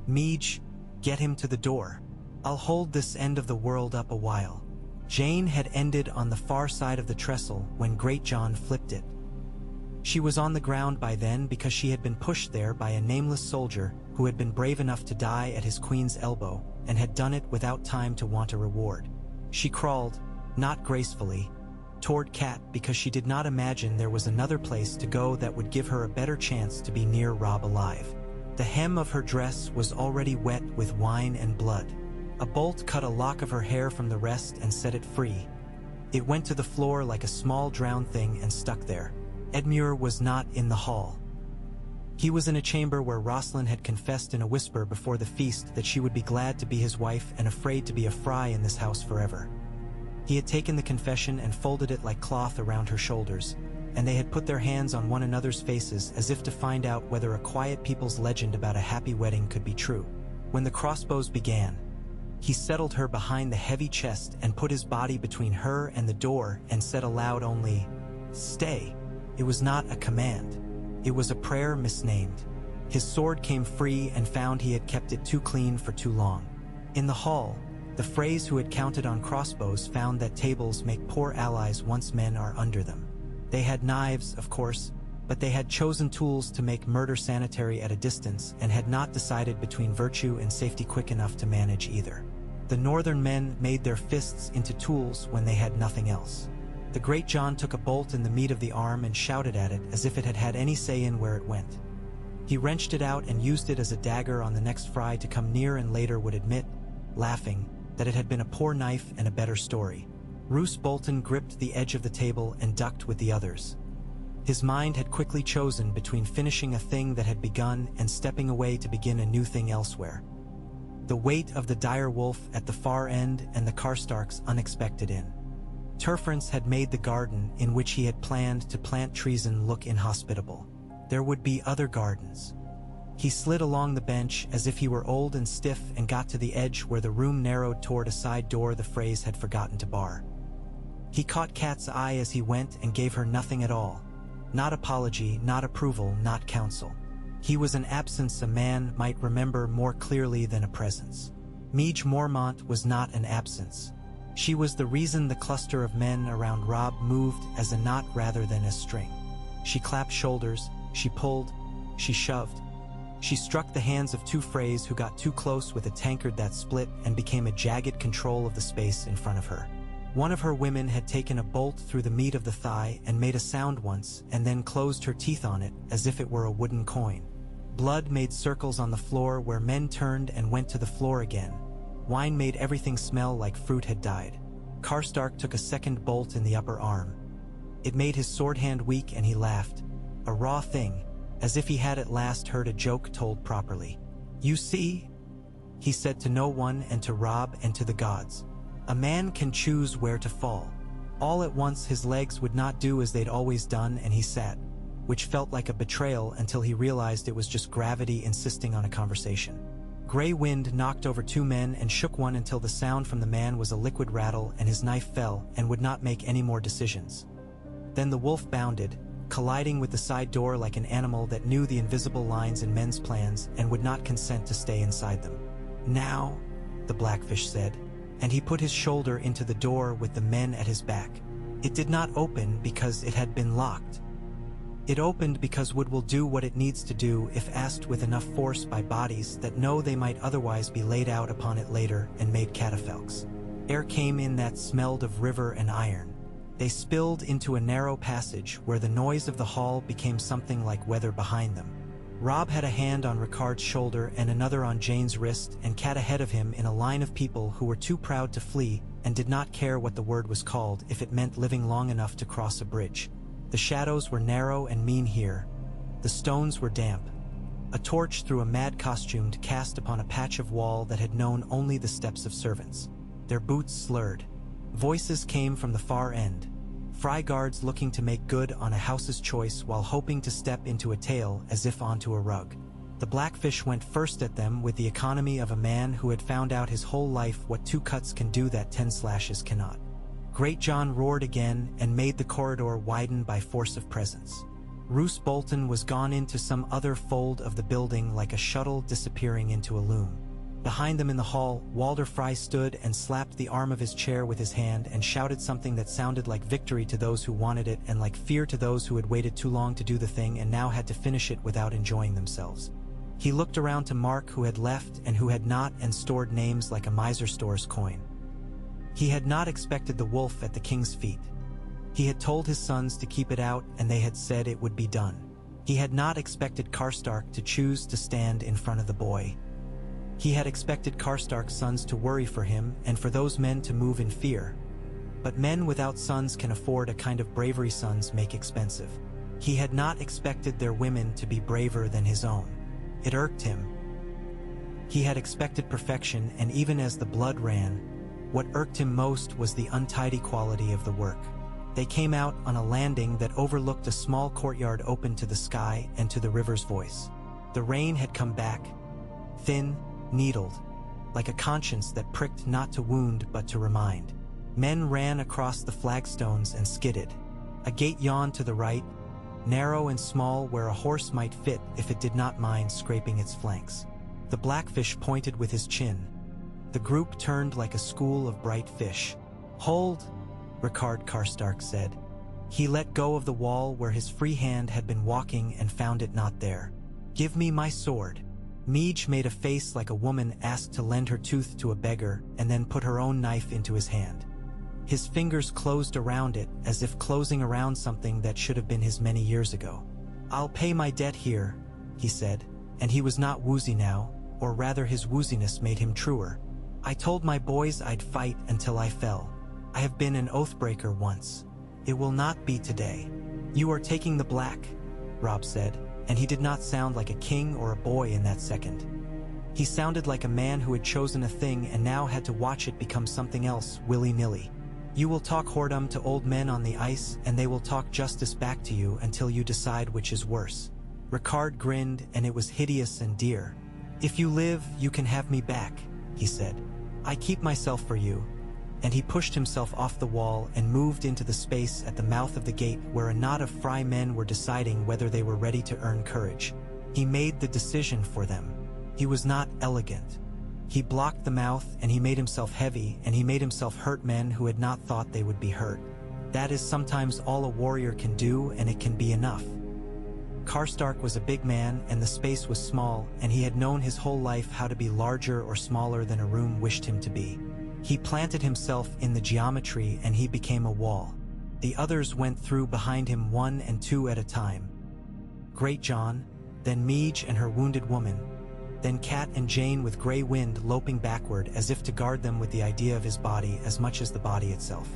"Meej, get him to the door. I'll hold this end of the world up a while." Jane had ended on the far side of the trestle when Great John flipped it. She was on the ground by then because she had been pushed there by a nameless soldier who had been brave enough to die at his queen's elbow and had done it without time to want a reward. She crawled, not gracefully, toward Kat because she did not imagine there was another place to go that would give her a better chance to be near Robb alive. The hem of her dress was already wet with wine and blood. A bolt cut a lock of her hair from the rest and set it free. It went to the floor like a small drowned thing and stuck there. Edmure was not in the hall. He was in a chamber where Rosalind had confessed in a whisper before the feast that she would be glad to be his wife and afraid to be a fry in this house forever. He had taken the confession and folded it like cloth around her shoulders, and they had put their hands on one another's faces as if to find out whether a quiet people's legend about a happy wedding could be true. When the crossbows began, He settled her behind the heavy chest and put his body between her and the door and said aloud only, "Stay." It was not a command. It was a prayer misnamed. His sword came free and found he had kept it too clean for too long. In the hall, the Freys who had counted on crossbows found that tables make poor allies once men are under them. They had knives, of course, but they had chosen tools to make murder sanitary at a distance and had not decided between virtue and safety quick enough to manage either. The northern men made their fists into tools when they had nothing else. The Great John took a bolt in the meat of the arm and shouted at it as if it had had any say in where it went. He wrenched it out and used it as a dagger on the next fry to come near, and later would admit, laughing, that it had been a poor knife and a better story. Roose Bolton gripped the edge of the table and ducked with the others. His mind had quickly chosen between finishing a thing that had begun and stepping away to begin a new thing elsewhere. The weight of the dire wolf at the far end and the Karstark's unexpected inn. Turference had made the garden in which he had planned to plant treason look inhospitable. There would be other gardens. He slid along the bench as if he were old and stiff and got to the edge where the room narrowed toward a side door the Freys had forgotten to bar. He caught Kat's eye as he went and gave her nothing at all. Not apology, not approval, not counsel. He was an absence a man might remember more clearly than a presence. Meege Mormont was not an absence. She was the reason the cluster of men around Robb moved as a knot rather than a string. She clapped shoulders, she pulled, she shoved. She struck the hands of two Freys who got too close with a tankard that split and became a jagged control of the space in front of her. One of her women had taken a bolt through the meat of the thigh and made a sound once and then closed her teeth on it as if it were a wooden coin. Blood made circles on the floor where men turned and went to the floor again. Wine made everything smell like fruit had died. Karstark took a second bolt in the upper arm. It made his sword hand weak and he laughed. A raw thing, as if he had at last heard a joke told properly. "You see," he said to no one and to Robb and to the gods. "A man can choose where to fall." All at once his legs would not do as they'd always done and he sat, which felt like a betrayal until he realized it was just gravity insisting on a conversation. Gray wind knocked over two men and shook one until the sound from the man was a liquid rattle and his knife fell and would not make any more decisions. Then the wolf bounded, colliding with the side door like an animal that knew the invisible lines in men's plans and would not consent to stay inside them. "Now," the Blackfish said, and he put his shoulder into the door with the men at his back. It did not open because it had been locked. It opened because wood will do what it needs to do if asked with enough force by bodies that know they might otherwise be laid out upon it later and made catafalques. Air came in that smelled of river and iron. They spilled into a narrow passage where the noise of the hall became something like weather behind them. Robb had a hand on Ricard's shoulder and another on Jane's wrist, and Kat ahead of him in a line of people who were too proud to flee and did not care what the word was called if it meant living long enough to cross a bridge. The shadows were narrow and mean here. The stones were damp. A torch through a mad costume cast upon a patch of wall that had known only the steps of servants. Their boots slurred. Voices came from the far end. Fry guards looking to make good on a house's choice while hoping to step into a tail as if onto a rug. The Blackfish went first at them with the economy of a man who had found out his whole life what 2 cuts can do that 10 slashes cannot. Great John roared again and made the corridor widen by force of presence. Roose Bolton was gone into some other fold of the building like a shuttle disappearing into a loom. Behind them in the hall, Walder Frey stood and slapped the arm of his chair with his hand and shouted something that sounded like victory to those who wanted it and like fear to those who had waited too long to do the thing and now had to finish it without enjoying themselves. He looked around to Mark, who had left and who had not, and stored names like a miser stores coin. He had not expected the wolf at the king's feet. He had told his sons to keep it out and they had said it would be done. He had not expected Karstark to choose to stand in front of the boy. He had expected Karstark's sons to worry for him and for those men to move in fear. But men without sons can afford a kind of bravery sons make expensive. He had not expected their women to be braver than his own. It irked him. He had expected perfection, and even as the blood ran, what irked him most was the untidy quality of the work. They came out on a landing that overlooked a small courtyard open to the sky and to the river's voice. The rain had come back, thin, needled. like a conscience that pricked not to wound but to remind. Men ran across the flagstones and skidded. A gate yawned to the right, narrow and small where a horse might fit if it did not mind scraping its flanks. The blackfish pointed with his chin. The group turned like a school of bright fish. "Hold," Ricard Karstark said. He let go of the wall where his free hand had been walking and found it not there. "Give me my sword." Meej made a face like a woman asked to lend her tooth to a beggar and then put her own knife into his hand. His fingers closed around it as if closing around something that should have been his many years ago. "I'll pay my debt here," he said, and he was not woozy now, or rather his wooziness made him truer. "I told my boys I'd fight until I fell. I have been an oathbreaker once. It will not be today." "You are taking the black," Robb said, and he did not sound like a king or a boy in that second. He sounded like a man who had chosen a thing and now had to watch it become something else willy-nilly. "You will talk whoredom to old men on the ice, and they will talk justice back to you until you decide which is worse." Ricard grinned, and it was hideous and dear. "If you live, you can have me back," he said. "I keep myself for you." And he pushed himself off the wall and moved into the space at the mouth of the gate where a knot of fry men were deciding whether they were ready to earn courage. He made the decision for them. He was not elegant. He blocked the mouth, and he made himself heavy, and he made himself hurt men who had not thought they would be hurt. That is sometimes all a warrior can do, and it can be enough. Karstark was a big man, and the space was small, and he had known his whole life how to be larger or smaller than a room wished him to be. He planted himself in the geometry, and he became a wall. The others went through behind him one and two at a time. Great John, then Meej and her wounded woman, then Cat and Jane with Grey Wind loping backward as if to guard them with the idea of his body as much as the body itself.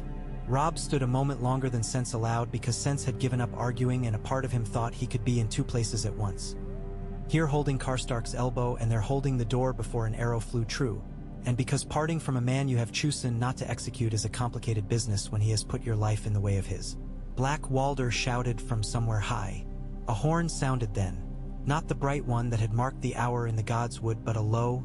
Robb stood a moment longer than sense allowed because sense had given up arguing, and a part of him thought he could be in two places at once. Here holding Karstark's elbow, and there holding the door before an arrow flew true. And because parting from a man you have chosen not to execute is a complicated business when he has put your life in the way of his. Black Walder shouted from somewhere high. A horn sounded then, not the bright one that had marked the hour in the God's Wood, but a low,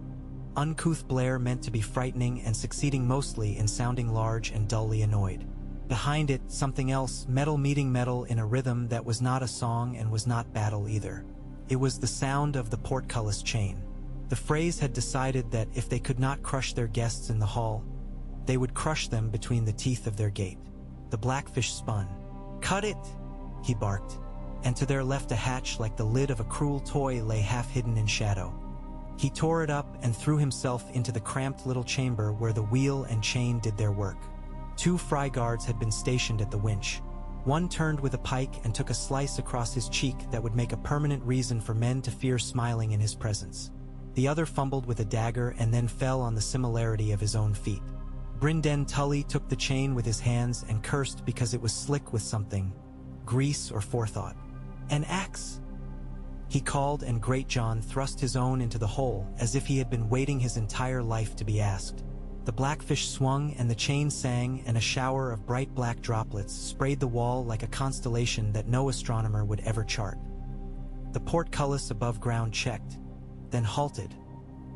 uncouth blare meant to be frightening and succeeding mostly in sounding large and dully annoyed. Behind it, something else, metal meeting metal in a rhythm that was not a song and was not battle either. It was the sound of the portcullis chain. The phrase had decided that if they could not crush their guests in the hall, they would crush them between the teeth of their gate. The blackfish spun. "Cut it!" he barked, and to their left a hatch like the lid of a cruel toy lay half hidden in shadow. He tore it up and threw himself into the cramped little chamber where the wheel and chain did their work. 2 fry guards had been stationed at the winch. One turned with a pike and took a slice across his cheek that would make a permanent reason for men to fear smiling in his presence. The other fumbled with a dagger and then fell on the similarity of his own feet. Brynden Tully took the chain with his hands and cursed because it was slick with something, grease or forethought. "An axe!" he called, and Great John thrust his own into the hole as if he had been waiting his entire life to be asked. The blackfish swung and the chain sang, and a shower of bright black droplets sprayed the wall like a constellation that no astronomer would ever chart. The portcullis above ground checked, then halted,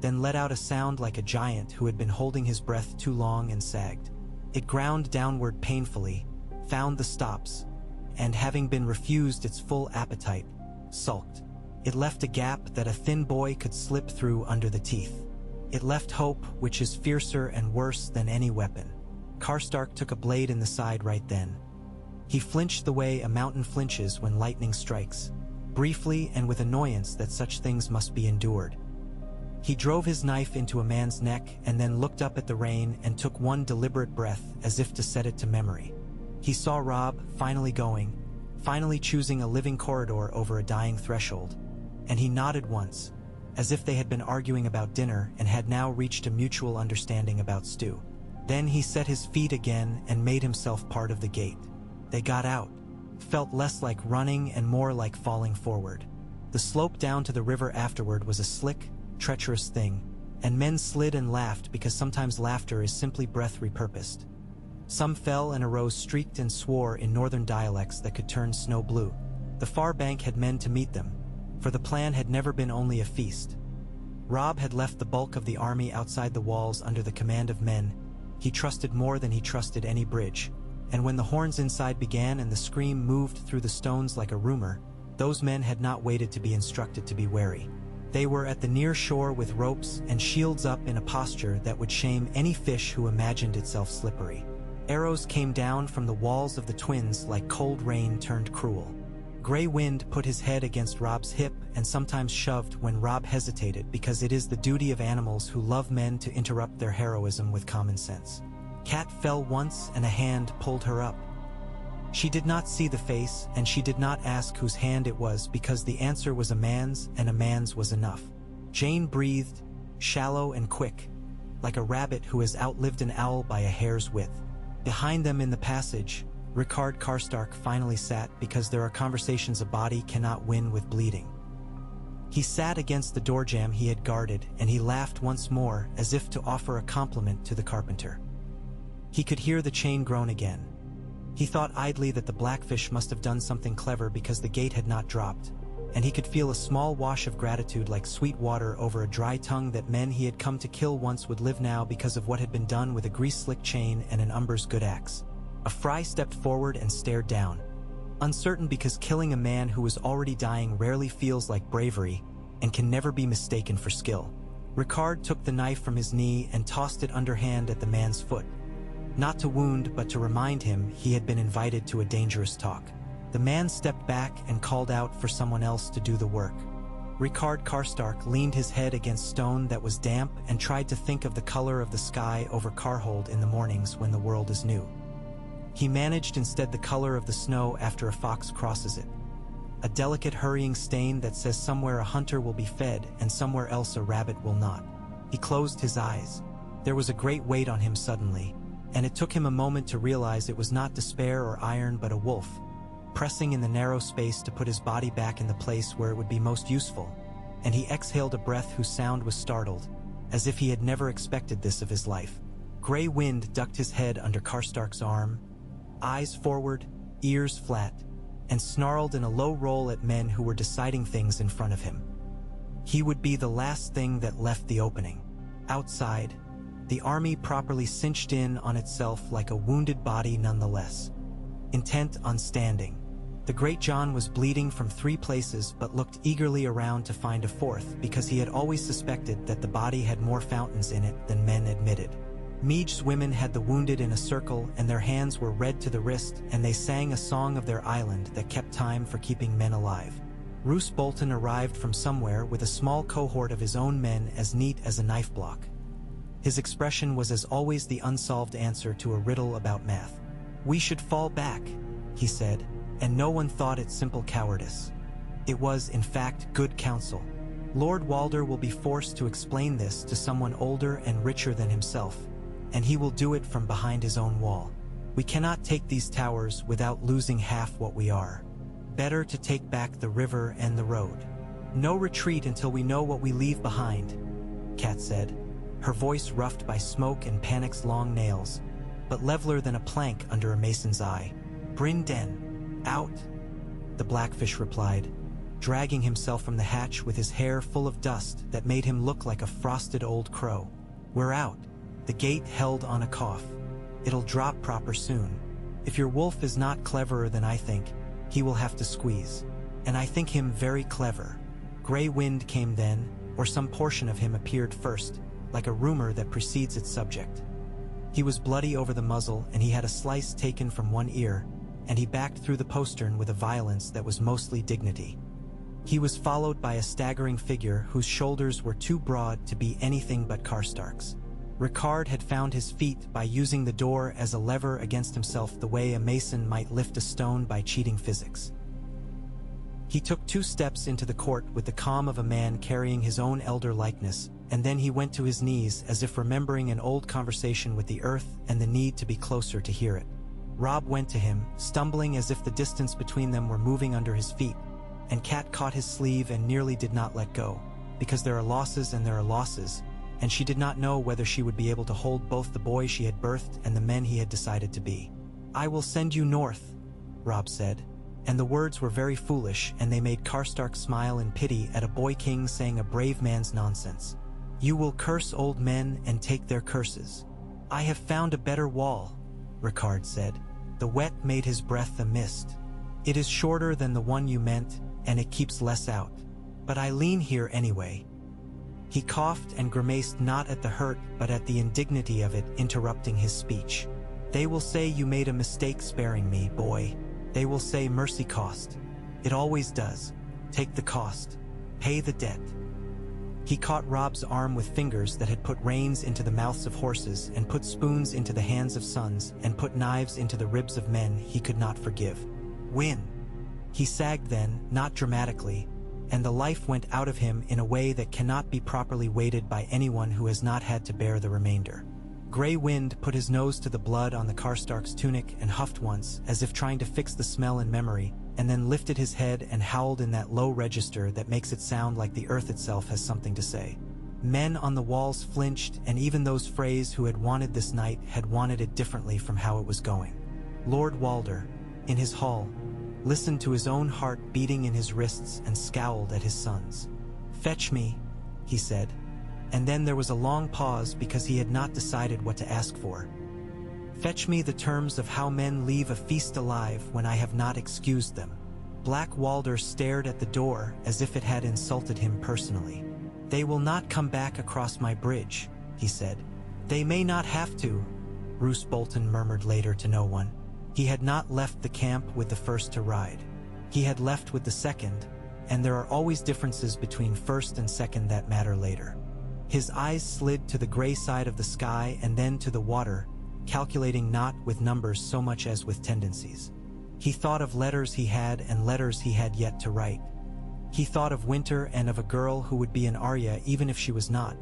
then let out a sound like a giant who had been holding his breath too long and sagged. It ground downward painfully, found the stops, and having been refused its full appetite, sulked. It left a gap that a thin boy could slip through under the teeth. It left hope, which is fiercer and worse than any weapon. Karstark took a blade in the side right then. He flinched the way a mountain flinches when lightning strikes, briefly and with annoyance that such things must be endured. He drove his knife into a man's neck and then looked up at the rain and took one deliberate breath as if to set it to memory. He saw Robb finally going, finally choosing a living corridor over a dying threshold, and he nodded once, as if they had been arguing about dinner and had now reached a mutual understanding about stew. Then he set his feet again and made himself part of the gate. They got out, felt less like running and more like falling forward. The slope down to the river afterward was a slick, treacherous thing, and men slid and laughed because sometimes laughter is simply breath repurposed. Some fell and arose streaked and swore in northern dialects that could turn snow blue. The far bank had men to meet them, for the plan had never been only a feast. Robb had left the bulk of the army outside the walls under the command of men he trusted more than he trusted any bridge, and when the horns inside began and the scream moved through the stones like a rumor, those men had not waited to be instructed to be wary. They were at the near shore with ropes and shields up in a posture that would shame any fish who imagined itself slippery. Arrows came down from the walls of the twins like cold rain turned cruel. Gray Wind put his head against Robb's hip and sometimes shoved when Robb hesitated, because it is the duty of animals who love men to interrupt their heroism with common sense. Cat fell once and a hand pulled her up. She did not see the face, and she did not ask whose hand it was, because the answer was a man's, and a man's was enough. Jane breathed, shallow and quick, like a rabbit who has outlived an owl by a hair's width. Behind them in the passage, Rickard Karstark finally sat, because there are conversations a body cannot win with bleeding. He sat against the doorjamb he had guarded, and he laughed once more, as if to offer a compliment to the carpenter. He could hear the chain groan again. He thought idly that the blackfish must have done something clever, because the gate had not dropped, and he could feel a small wash of gratitude like sweet water over a dry tongue that men he had come to kill once would live now because of what had been done with a grease-slick chain and an Umber's good axe. A fry stepped forward and stared down, uncertain, because killing a man who was already dying rarely feels like bravery and can never be mistaken for skill. Rickard took the knife from his knee and tossed it underhand at the man's foot, not to wound but to remind him he had been invited to a dangerous talk. The man stepped back and called out for someone else to do the work. Rickard Karstark leaned his head against stone that was damp and tried to think of the color of the sky over Karhold in the mornings when the world is new. He managed instead the color of the snow after a fox crosses it. A delicate hurrying stain that says somewhere a hunter will be fed and somewhere else a rabbit will not. He closed his eyes. There was a great weight on him suddenly, and it took him a moment to realize it was not despair or iron but a wolf, pressing in the narrow space to put his body back in the place where it would be most useful, and he exhaled a breath whose sound was startled, as if he had never expected this of his life. Gray Wind ducked his head under Karstark's arm, eyes forward, ears flat, and snarled in a low roll at men who were deciding things in front of him. He would be the last thing that left the opening. Outside, the army properly cinched in on itself like a wounded body nonetheless, intent on standing. The Great John was bleeding from 3 places but looked eagerly around to find a 4th, because he had always suspected that the body had more fountains in it than men admitted. Meage's women had the wounded in a circle, and their hands were red to the wrist, and they sang a song of their island that kept time for keeping men alive. Roose Bolton arrived from somewhere with a small cohort of his own men as neat as a knife block. His expression was as always the unsolved answer to a riddle about math. "We should fall back," he said, and no one thought it simple cowardice. It was, in fact, good counsel. Lord Walder will be forced to explain this to someone older and richer than himself, and he will do it from behind his own wall. We cannot take these towers without losing half what we are. Better to take back the river and the road. No retreat until we know what we leave behind, Kat said, her voice roughed by smoke and Panic's long nails, but leveler than a plank under a mason's eye. "Bryn Den, out," the blackfish replied, dragging himself from the hatch with his hair full of dust that made him look like a frosted old crow. "We're out." The gate held on a cough. "It'll drop proper soon. If your wolf is not cleverer than I think, he will have to squeeze. And I think him very clever." Gray Wind came then, or some portion of him appeared first, like a rumor that precedes its subject. He was bloody over the muzzle, and he had a slice taken from one ear, and he backed through the postern with a violence that was mostly dignity. He was followed by a staggering figure whose shoulders were too broad to be anything but Karstark's. Rickard had found his feet by using the door as a lever against himself, the way a mason might lift a stone by cheating physics. He took 2 steps into the court with the calm of a man carrying his own elder likeness, and then he went to his knees as if remembering an old conversation with the earth and the need to be closer to hear it. Robb went to him, stumbling as if the distance between them were moving under his feet, and Kat caught his sleeve and nearly did not let go, because there are losses and there are losses, and she did not know whether she would be able to hold both the boy she had birthed and the men he had decided to be. "I will send you north," Robb said, And the words were very foolish, and they made Karstark smile in pity at a boy king saying a brave man's nonsense. "You will curse old men and take their curses." "I have found a better wall," Ricard said. The wet made his breath a mist. "It is shorter than the one you meant, and it keeps less out. But I lean here anyway." He coughed and grimaced, not at the hurt but at the indignity of it, interrupting his speech. "They will say you made a mistake sparing me, boy. They will say mercy cost. It always does. Take the cost. Pay the debt." He caught Robb's arm with fingers that had put reins into the mouths of horses and put spoons into the hands of sons and put knives into the ribs of men he could not forgive. "Win." He sagged then, not dramatically, and the life went out of him in a way that cannot be properly weighted by anyone who has not had to bear the remainder. Grey Wind put his nose to the blood on the Karstark's tunic and huffed once, as if trying to fix the smell in memory, and then lifted his head and howled in that low register that makes it sound like the earth itself has something to say. Men on the walls flinched, and even those Freys who had wanted this night had wanted it differently from how it was going. Lord Walder, in his hall, listened to his own heart beating in his wrists and scowled at his sons. "Fetch me," he said. And then there was a long pause because he had not decided what to ask for. "Fetch me the terms of how men leave a feast alive when I have not excused them." Black Walder stared at the door as if it had insulted him personally. "They will not come back across my bridge," he said. "They may not have to," Roose Bolton murmured later to no one. He had not left the camp with the first to ride. He had left with the second, and there are always differences between first and second that matter later. His eyes slid to the gray side of the sky and then to the water, calculating not with numbers so much as with tendencies. He thought of letters he had and letters he had yet to write. He thought of winter and of a girl who would be an Arya even if she was not,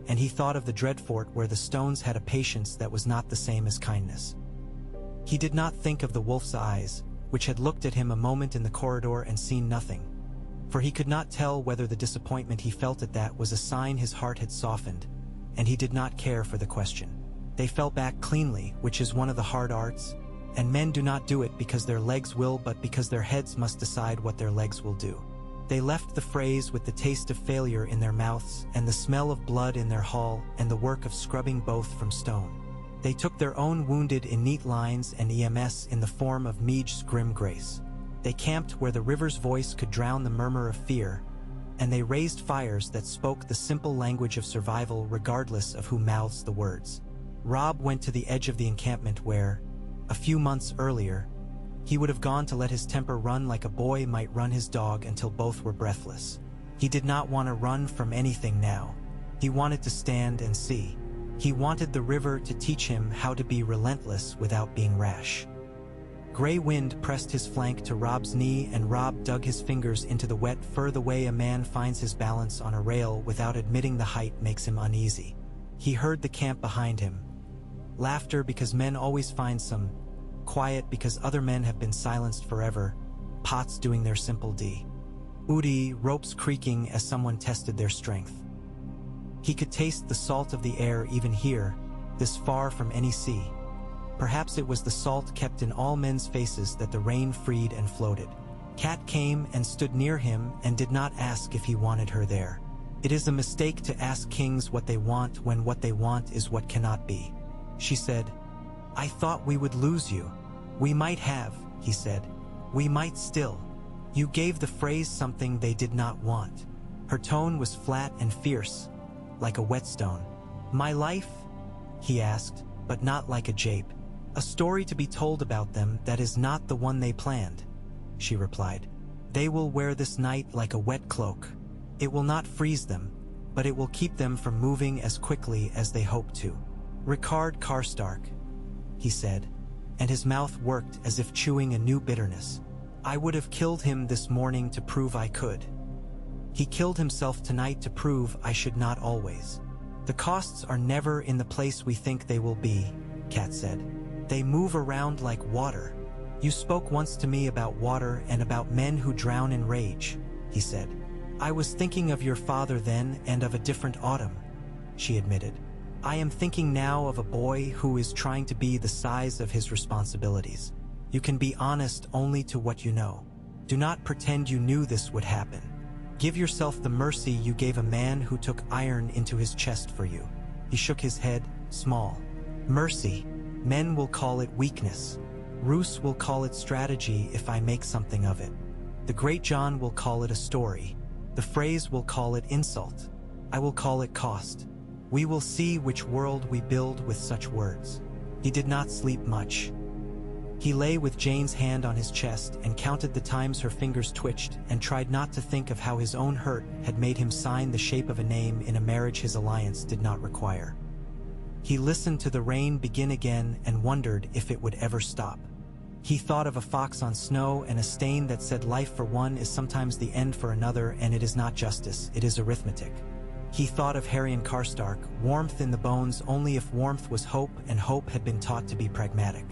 and he thought of the Dreadfort where the stones had a patience that was not the same as kindness. He did not think of the wolf's eyes, which had looked at him a moment in the corridor and seen nothing, for he could not tell whether the disappointment he felt at that was a sign his heart had softened, and he did not care for the question. They fell back cleanly, which is one of the hard arts, and men do not do it because their legs will but because their heads must decide what their legs will do. They left the phrase with the taste of failure in their mouths and the smell of blood in their hall and the work of scrubbing both from stone. They took their own wounded in neat lines and EMS in the form of Meage's grim grace. They camped where the river's voice could drown the murmur of fear, and they raised fires that spoke the simple language of survival regardless of who mouths the words. Robb went to the edge of the encampment where, a few months earlier, he would have gone to let his temper run like a boy might run his dog until both were breathless. He did not want to run from anything now. He wanted to stand and see. He wanted the river to teach him how to be relentless without being rash. Grey Wind pressed his flank to Robb's knee, and Robb dug his fingers into the wet fur. The way a man finds his balance on a rail without admitting the height makes him uneasy. He heard the camp behind him. Laughter because men always find some. Quiet because other men have been silenced forever. Pots doing their simple D. Udi, ropes creaking as someone tested their strength. He could taste the salt of the air even here, this far from any sea. Perhaps it was the salt kept in all men's faces that the rain freed and floated. Cat came and stood near him and did not ask if he wanted her there. It is a mistake to ask kings what they want when what they want is what cannot be. She said, "I thought we would lose you." "We might have," he said. "We might still." You gave the phrase something they did not want. Her tone was flat and fierce, like a whetstone. "My life?" he asked, but not like a jape. "A story to be told about them that is not the one they planned," she replied. "They will wear this night like a wet cloak. It will not freeze them, but it will keep them from moving as quickly as they hope to." "Ricard Karstark," he said, and his mouth worked as if chewing a new bitterness. "I would have killed him this morning to prove I could. He killed himself tonight to prove I should not always. The costs are never in the place we think they will be," Cat said. "They move around like water. You spoke once to me about water and about men who drown in rage," he said. "I was thinking of your father then and of a different autumn," she admitted. "I am thinking now of a boy who is trying to be the size of his responsibilities. You can be honest only to what you know." Do not pretend you knew this would happen. Give yourself the mercy you gave a man who took iron into his chest for you." He shook his head, small. "Mercy. Men will call it weakness. Roose will call it strategy if I make something of it. The great John will call it a story. The phrase will call it insult. I will call it cost. We will see which world we build with such words." He did not sleep much. He lay with Jane's hand on his chest and counted the times her fingers twitched and tried not to think of how his own hurt had made him sign the shape of a name in a marriage his alliance did not require. He listened to the rain begin again and wondered if it would ever stop. He thought of a fox on snow and a stain that said life for one is sometimes the end for another, and it is not justice, it is arithmetic. He thought of Harry and Karstark, warmth in the bones only if warmth was hope and hope had been taught to be pragmatic.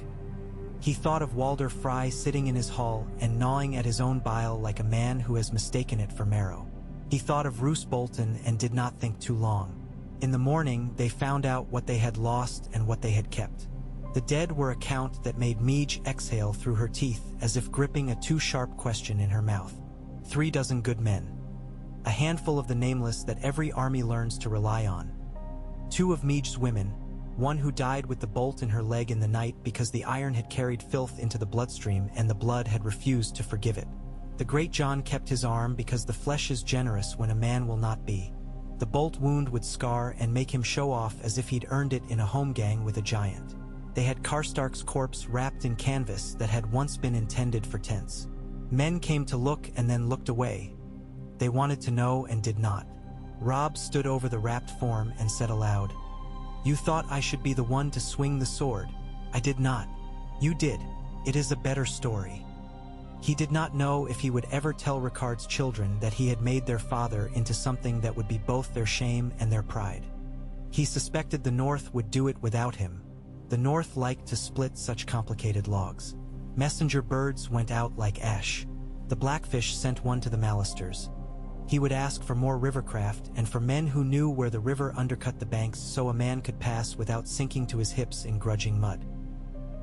He thought of Walder Frye sitting in his hall and gnawing at his own bile like a man who has mistaken it for marrow. He thought of Roose Bolton and did not think too long. In the morning, they found out what they had lost and what they had kept. The dead were a count that made Meege exhale through her teeth as if gripping a too-sharp question in her mouth. 3 dozen good men. A handful of the nameless that every army learns to rely on. 2 of Meege's women, one who died with the bolt in her leg in the night because the iron had carried filth into the bloodstream and the blood had refused to forgive it. The great John kept his arm because the flesh is generous when a man will not be. The bolt wound would scar and make him show off as if he'd earned it in a home gang with a giant. They had Karstark's corpse wrapped in canvas that had once been intended for tents. Men came to look and then looked away. They wanted to know and did not. Robb stood over the wrapped form and said aloud, "You thought I should be the one to swing the sword. I did not. You did. It is a better story." He did not know if he would ever tell Ricard's children that he had made their father into something that would be both their shame and their pride. He suspected the North would do it without him. The North liked to split such complicated logs. Messenger birds went out like ash. The Blackfish sent one to the Malisters. He would ask for more rivercraft and for men who knew where the river undercut the banks so a man could pass without sinking to his hips in grudging mud.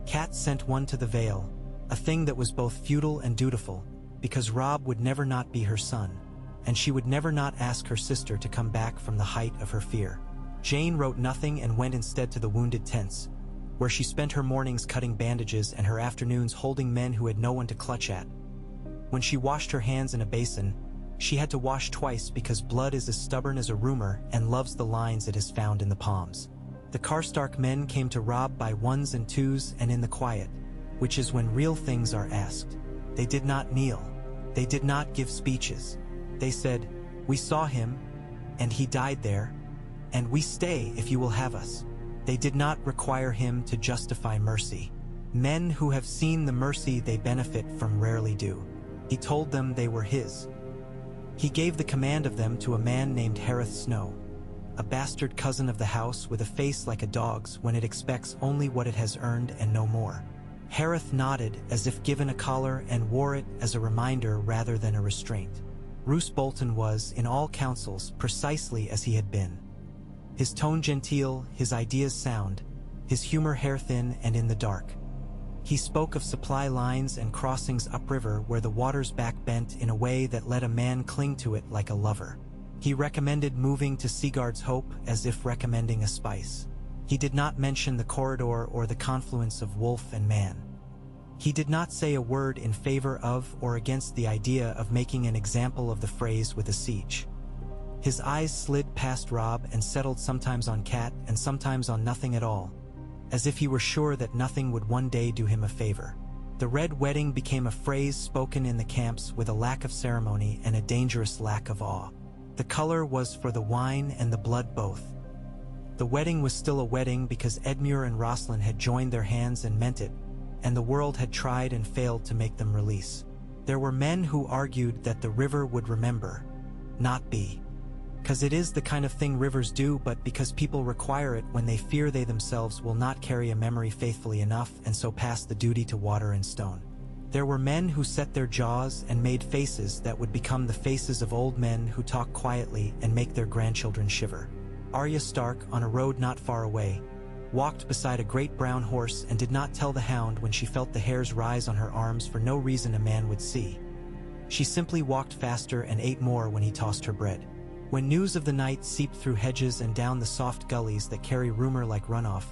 Cat sent one to the Vale, a thing that was both feudal and dutiful, because Robb would never not be her son, and she would never not ask her sister to come back from the height of her fear. Jane wrote nothing and went instead to the wounded tents, where she spent her mornings cutting bandages and her afternoons holding men who had no one to clutch at. When she washed her hands in a basin, she had to wash twice because blood is as stubborn as a rumor and loves the lines it has found in the palms. The Karstark men came to Robb by 1s and 2s and in the quiet, which is when real things are asked. They did not kneel. They did not give speeches. They said, "We saw him, and he died there, and we stay if you will have us." They did not require him to justify mercy. Men who have seen the mercy they benefit from rarely do. He told them they were his. He gave the command of them to a man named Hareth Snow, a bastard cousin of the house with a face like a dog's when it expects only what it has earned and no more. Hareth nodded as if given a collar and wore it as a reminder rather than a restraint. Roose Bolton was, in all councils, precisely as he had been. His tone genteel, his ideas sound, his humor hair-thin and in the dark. He spoke of supply lines and crossings upriver where the water's back bent in a way that let a man cling to it like a lover. He recommended moving to Seagard's Hope as if recommending a spice. He did not mention the corridor or the confluence of wolf and man. He did not say a word in favor of or against the idea of making an example of the phrase with a siege. His eyes slid past Robb and settled sometimes on Cat and sometimes on nothing at all, as if he were sure that nothing would one day do him a favor. The Red Wedding became a phrase spoken in the camps with a lack of ceremony and a dangerous lack of awe. The color was for the wine and the blood both. The wedding was still a wedding because Edmure and Roslin had joined their hands and meant it, and the world had tried and failed to make them release. There were men who argued that the river would remember, not be. 'Cause it is the kind of thing rivers do, but because people require it when they fear they themselves will not carry a memory faithfully enough and so pass the duty to water and stone. There were men who set their jaws and made faces that would become the faces of old men who talk quietly and make their grandchildren shiver. Arya Stark, on a road not far away, walked beside a great brown horse and did not tell the hound when she felt the hairs rise on her arms for no reason a man would see. She simply walked faster and ate more when he tossed her bread. When news of the night seeped through hedges and down the soft gullies that carry rumor like runoff,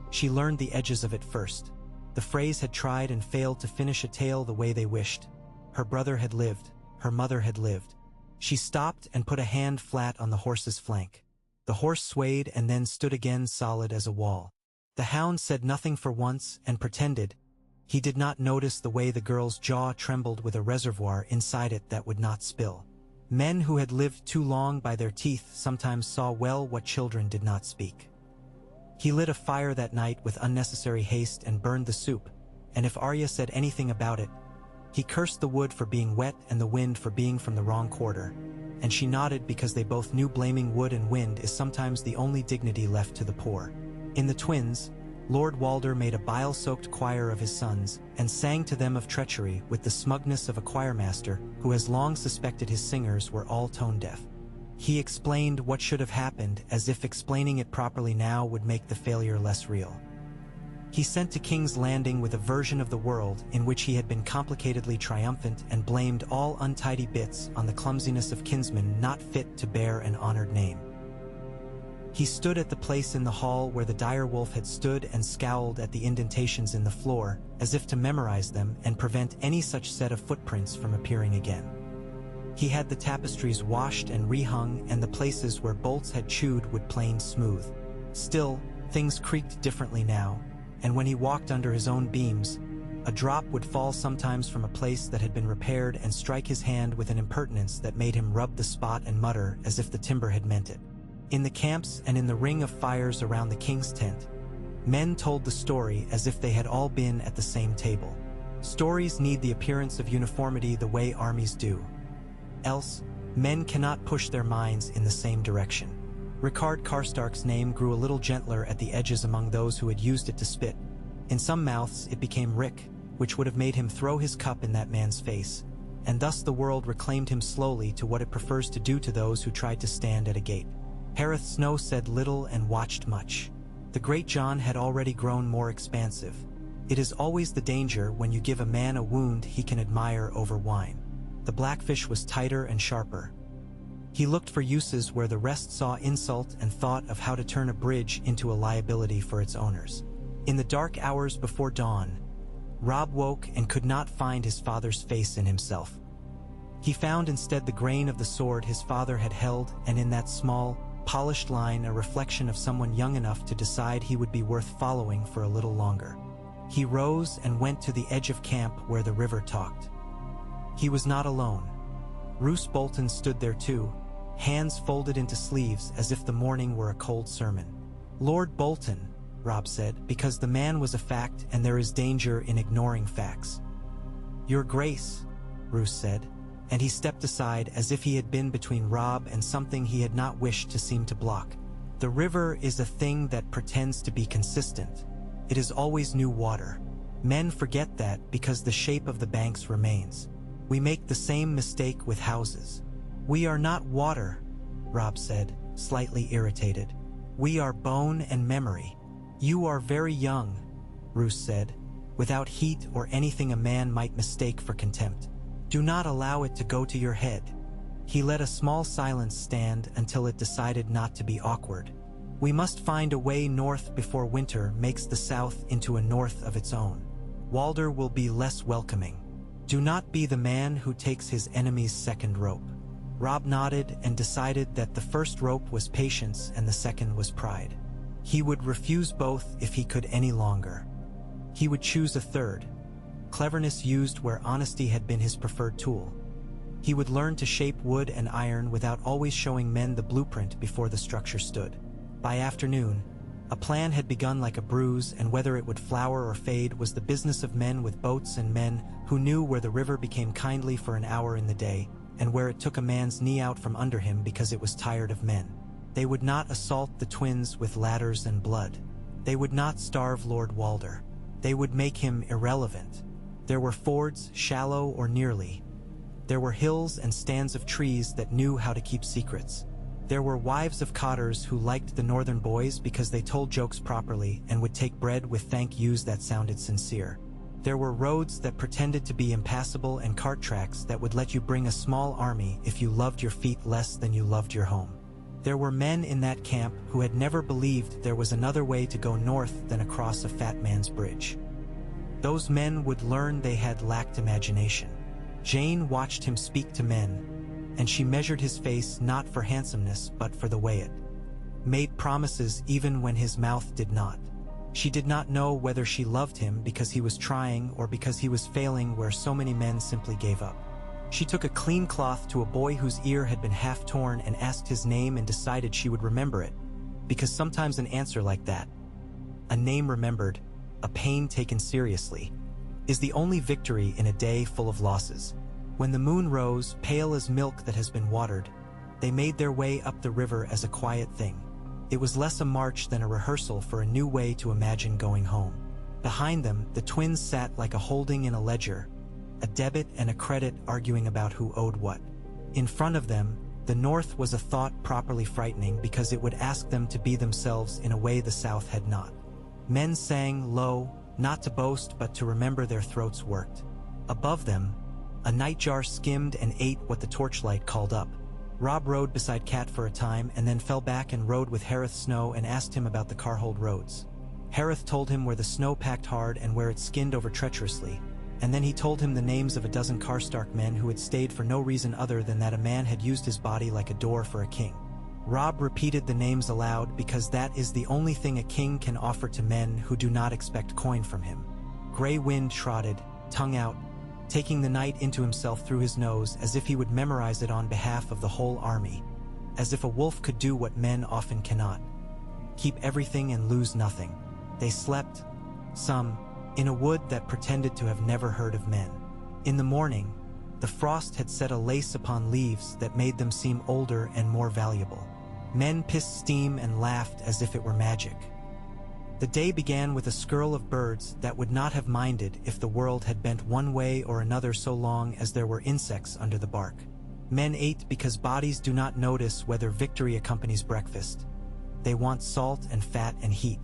she learned the edges of it first. The Freys had tried and failed to finish a tale the way they wished. Her brother had lived. Her mother had lived. She stopped and put a hand flat on the horse's flank. The horse swayed and then stood again solid as a wall. The hound said nothing for once and pretended. He did not notice the way the girl's jaw trembled with a reservoir inside it that would not spill. Men who had lived too long by their teeth sometimes saw well what children did not speak. He lit a fire that night with unnecessary haste and burned the soup, and if Arya said anything about it, he cursed the wood for being wet and the wind for being from the wrong quarter, and she nodded because they both knew blaming wood and wind is sometimes the only dignity left to the poor. In The Twins, Lord Walder made a bile-soaked choir of his sons and sang to them of treachery with the smugness of a choirmaster who has long suspected his singers were all tone-deaf. He explained what should have happened as if explaining it properly now would make the failure less real. He sent to King's Landing with a version of the world in which he had been complicatedly triumphant and blamed all untidy bits on the clumsiness of kinsmen not fit to bear an honored name. He stood at the place in the hall where the dire wolf had stood and scowled at the indentations in the floor, as if to memorize them and prevent any such set of footprints from appearing again. He had the tapestries washed and rehung, and the places where bolts had chewed wood planed smooth. Still, things creaked differently now, and when he walked under his own beams, a drop would fall sometimes from a place that had been repaired and strike his hand with an impertinence that made him rub the spot and mutter as if the timber had meant it. In the camps and in the ring of fires around the king's tent, men told the story as if they had all been at the same table. Stories need the appearance of uniformity the way armies do. Else, men cannot push their minds in the same direction. Rickard Karstark's name grew a little gentler at the edges among those who had used it to spit. In some mouths it became Rick, which would have made him throw his cup in that man's face, and thus the world reclaimed him slowly to what it prefers to do to those who tried to stand at a gate. Hareth Snow said little and watched much. The Great John had already grown more expansive. It is always the danger when you give a man a wound he can admire over wine. The blackfish was tighter and sharper. He looked for uses where the rest saw insult and thought of how to turn a bridge into a liability for its owners. In the dark hours before dawn, Robb woke and could not find his father's face in himself. He found instead the grain of the sword his father had held, and in that small, polished line a reflection of someone young enough to decide he would be worth following for a little longer. He rose and went to the edge of camp where the river talked. He was not alone. Roose Bolton stood there too, hands folded into sleeves as if the morning were a cold sermon. "Lord Bolton," Robb said, because the man was a fact and there is danger in ignoring facts. "Your Grace," Roose said, and he stepped aside as if he had been between Robb and something he had not wished to seem to block. "The river is a thing that pretends to be consistent. It is always new water. Men forget that because the shape of the banks remains. We make the same mistake with houses." "We are not water," Robb said, slightly irritated. "We are bone and memory." "You are very young," Roose said, without heat or anything a man might mistake for contempt. "Do not allow it to go to your head." He let a small silence stand until it decided not to be awkward. "We must find a way north before winter makes the south into a north of its own. Walder will be less welcoming. Do not be the man who takes his enemy's second rope." Robb nodded and decided that the first rope was patience and the second was pride. He would refuse both if he could any longer. He would choose a third. Cleverness used where honesty had been his preferred tool. He would learn to shape wood and iron without always showing men the blueprint before the structure stood. By afternoon, a plan had begun like a bruise, and whether it would flower or fade was the business of men with boats and men who knew where the river became kindly for an hour in the day, and where it took a man's knee out from under him because it was tired of men. They would not assault the twins with ladders and blood. They would not starve Lord Walder. They would make him irrelevant. There were fords, shallow or nearly. There were hills and stands of trees that knew how to keep secrets. There were wives of cotters who liked the northern boys because they told jokes properly and would take bread with thank yous that sounded sincere. There were roads that pretended to be impassable and cart tracks that would let you bring a small army if you loved your feet less than you loved your home. There were men in that camp who had never believed there was another way to go north than across a fat man's bridge. Those men would learn they had lacked imagination. Jane watched him speak to men, and she measured his face not for handsomeness but for the way it made promises even when his mouth did not. She did not know whether she loved him because he was trying or because he was failing where so many men simply gave up. She took a clean cloth to a boy whose ear had been half torn and asked his name and decided she would remember it, because sometimes an answer like that, a name remembered, a pain taken seriously, is the only victory in a day full of losses. When the moon rose, pale as milk that has been watered, they made their way up the river as a quiet thing. It was less a march than a rehearsal for a new way to imagine going home. Behind them, the twins sat like a holding in a ledger, a debit and a credit arguing about who owed what. In front of them, the North was a thought properly frightening because it would ask them to be themselves in a way the South had not. Men sang low, not to boast but to remember their throats worked. Above them, a nightjar skimmed and ate what the torchlight called up. Robb rode beside Cat for a time and then fell back and rode with Harith Snow and asked him about the Carhold roads. Harith told him where the snow packed hard and where it skinned over treacherously, and then he told him the names of a dozen Karstark men who had stayed for no reason other than that a man had used his body like a door for a king. Robb repeated the names aloud because that is the only thing a king can offer to men who do not expect coin from him. Grey Wind trotted, tongue out, taking the night into himself through his nose as if he would memorize it on behalf of the whole army, as if a wolf could do what men often cannot. Keep everything and lose nothing. They slept, some, in a wood that pretended to have never heard of men. In the morning, the frost had set a lace upon leaves that made them seem older and more valuable. Men pissed steam and laughed as if it were magic. The day began with a skirl of birds that would not have minded if the world had bent one way or another so long as there were insects under the bark. Men ate because bodies do not notice whether victory accompanies breakfast. They want salt and fat and heat.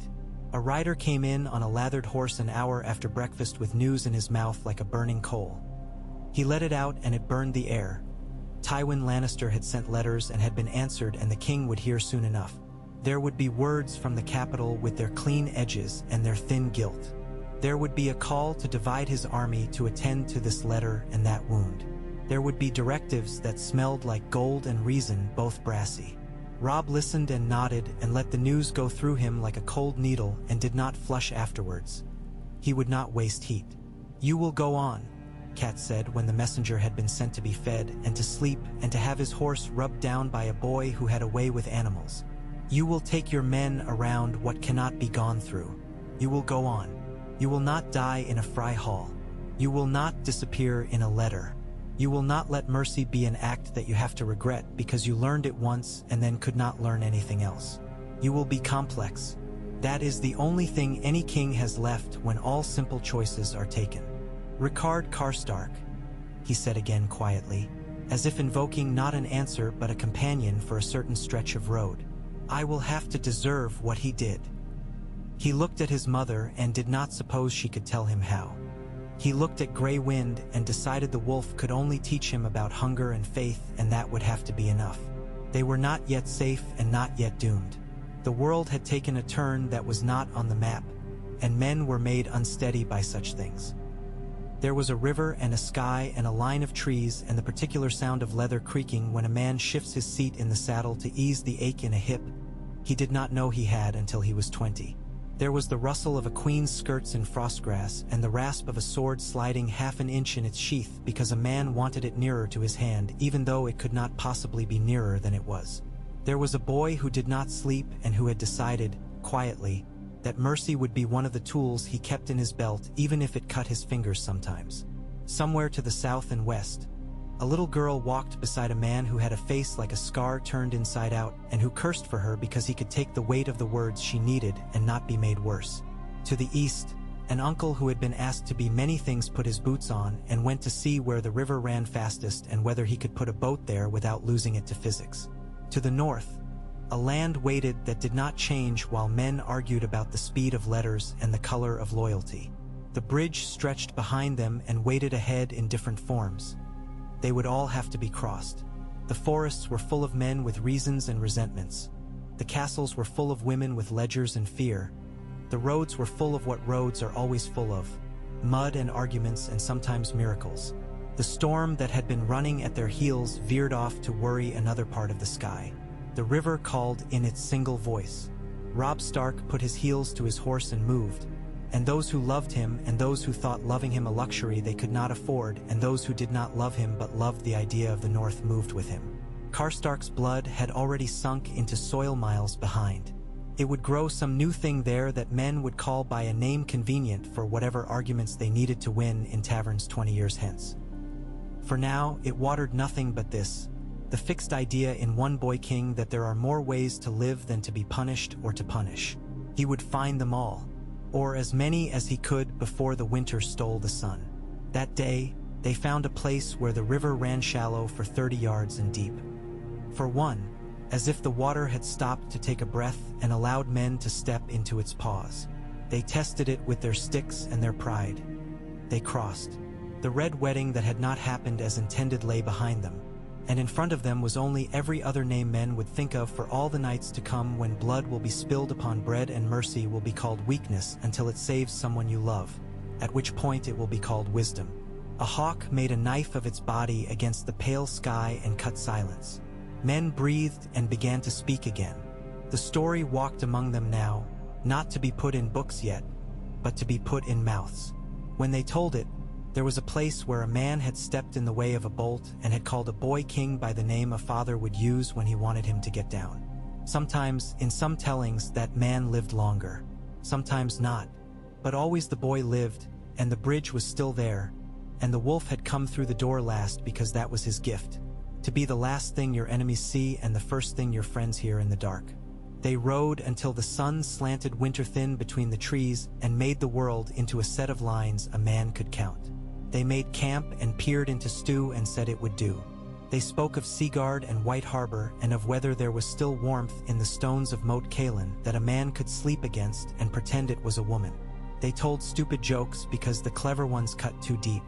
A rider came in on a lathered horse an hour after breakfast with news in his mouth like a burning coal. He let it out and it burned the air. Tywin Lannister had sent letters and had been answered, and the king would hear soon enough. There would be words from the capital with their clean edges and their thin gilt. There would be a call to divide his army to attend to this letter and that wound. There would be directives that smelled like gold and reason, both brassy. Robb listened and nodded and let the news go through him like a cold needle and did not flush afterwards. He would not waste heat. "You will go on," Cat said when the messenger had been sent to be fed and to sleep and to have his horse rubbed down by a boy who had a way with animals. "You will take your men around what cannot be gone through. You will go on. You will not die in a fry hall. You will not disappear in a letter. You will not let mercy be an act that you have to regret because you learned it once and then could not learn anything else. You will be complex. That is the only thing any king has left when all simple choices are taken. Regard Karstark," he said again quietly, as if invoking not an answer but a companion for a certain stretch of road. "I will have to deserve what he did." He looked at his mother and did not suppose she could tell him how. He looked at Grey Wind and decided the wolf could only teach him about hunger and faith, and that would have to be enough. They were not yet safe and not yet doomed. The world had taken a turn that was not on the map, and men were made unsteady by such things. There was a river and a sky and a line of trees and the particular sound of leather creaking when a man shifts his seat in the saddle to ease the ache in a hip he did not know he had until he was 20. There was the rustle of a queen's skirts in frostgrass and the rasp of a sword sliding half an inch in its sheath because a man wanted it nearer to his hand even though it could not possibly be nearer than it was. There was a boy who did not sleep and who had decided, quietly, that mercy would be one of the tools he kept in his belt even if it cut his fingers sometimes. Somewhere to the south and west, a little girl walked beside a man who had a face like a scar turned inside out and who cursed for her because he could take the weight of the words she needed and not be made worse. To the east, an uncle who had been asked to be many things put his boots on and went to see where the river ran fastest and whether he could put a boat there without losing it to physics. To the north, a land waited that did not change while men argued about the speed of letters and the color of loyalty. The bridge stretched behind them and waited ahead in different forms. They would all have to be crossed. The forests were full of men with reasons and resentments. The castles were full of women with ledgers and fear. The roads were full of what roads are always full of: mud and arguments and sometimes miracles. The storm that had been running at their heels veered off to worry another part of the sky. The river called in its single voice. Robb Stark put his heels to his horse and moved, and those who loved him and those who thought loving him a luxury they could not afford, and those who did not love him but loved the idea of the North moved with him. Karstark's blood had already sunk into soil miles behind. It would grow some new thing there that men would call by a name convenient for whatever arguments they needed to win in taverns 20 years hence. For now, it watered nothing but this: the fixed idea in one boy king that there are more ways to live than to be punished or to punish. He would find them all, or as many as he could before the winter stole the sun. That day, they found a place where the river ran shallow for 30 yards and deep. For one, as if the water had stopped to take a breath and allowed men to step into its paws. They tested it with their sticks and their pride. They crossed. The red wedding that had not happened as intended lay behind them, and in front of them was only every other name men would think of for all the nights to come, when blood will be spilled upon bread and mercy will be called weakness until it saves someone you love, at which point it will be called wisdom. A hawk made a knife of its body against the pale sky and cut silence. Men breathed and began to speak again. The story walked among them now, not to be put in books yet, but to be put in mouths. When they told it, there was a place where a man had stepped in the way of a bolt and had called a boy king by the name a father would use when he wanted him to get down. Sometimes, in some tellings, that man lived longer. Sometimes not. But always the boy lived, and the bridge was still there, and the wolf had come through the door last because that was his gift: to be the last thing your enemies see and the first thing your friends hear in the dark. They rode until the sun slanted winter-thin between the trees and made the world into a set of lines a man could count. They made camp and peered into stew and said it would do. They spoke of Seaguard and White Harbor and of whether there was still warmth in the stones of Moat Cailin that a man could sleep against and pretend it was a woman. They told stupid jokes because the clever ones cut too deep.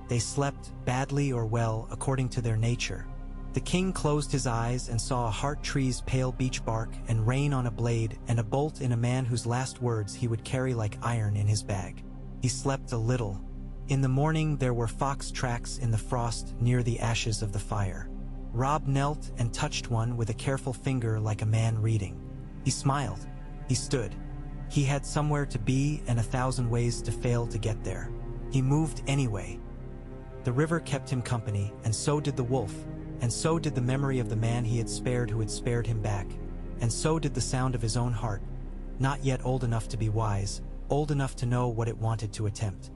They slept, badly or well, according to their nature. The king closed his eyes and saw a heart tree's pale beech bark and rain on a blade and a bolt in a man whose last words he would carry like iron in his bag. He slept a little. In the morning there were fox tracks in the frost near the ashes of the fire. Robb knelt and touched one with a careful finger like a man reading. He smiled. He stood. He had somewhere to be and 1,000 ways to fail to get there. He moved anyway. The river kept him company, and so did the wolf, and so did the memory of the man he had spared who had spared him back, and so did the sound of his own heart, not yet old enough to be wise, old enough to know what it wanted to attempt.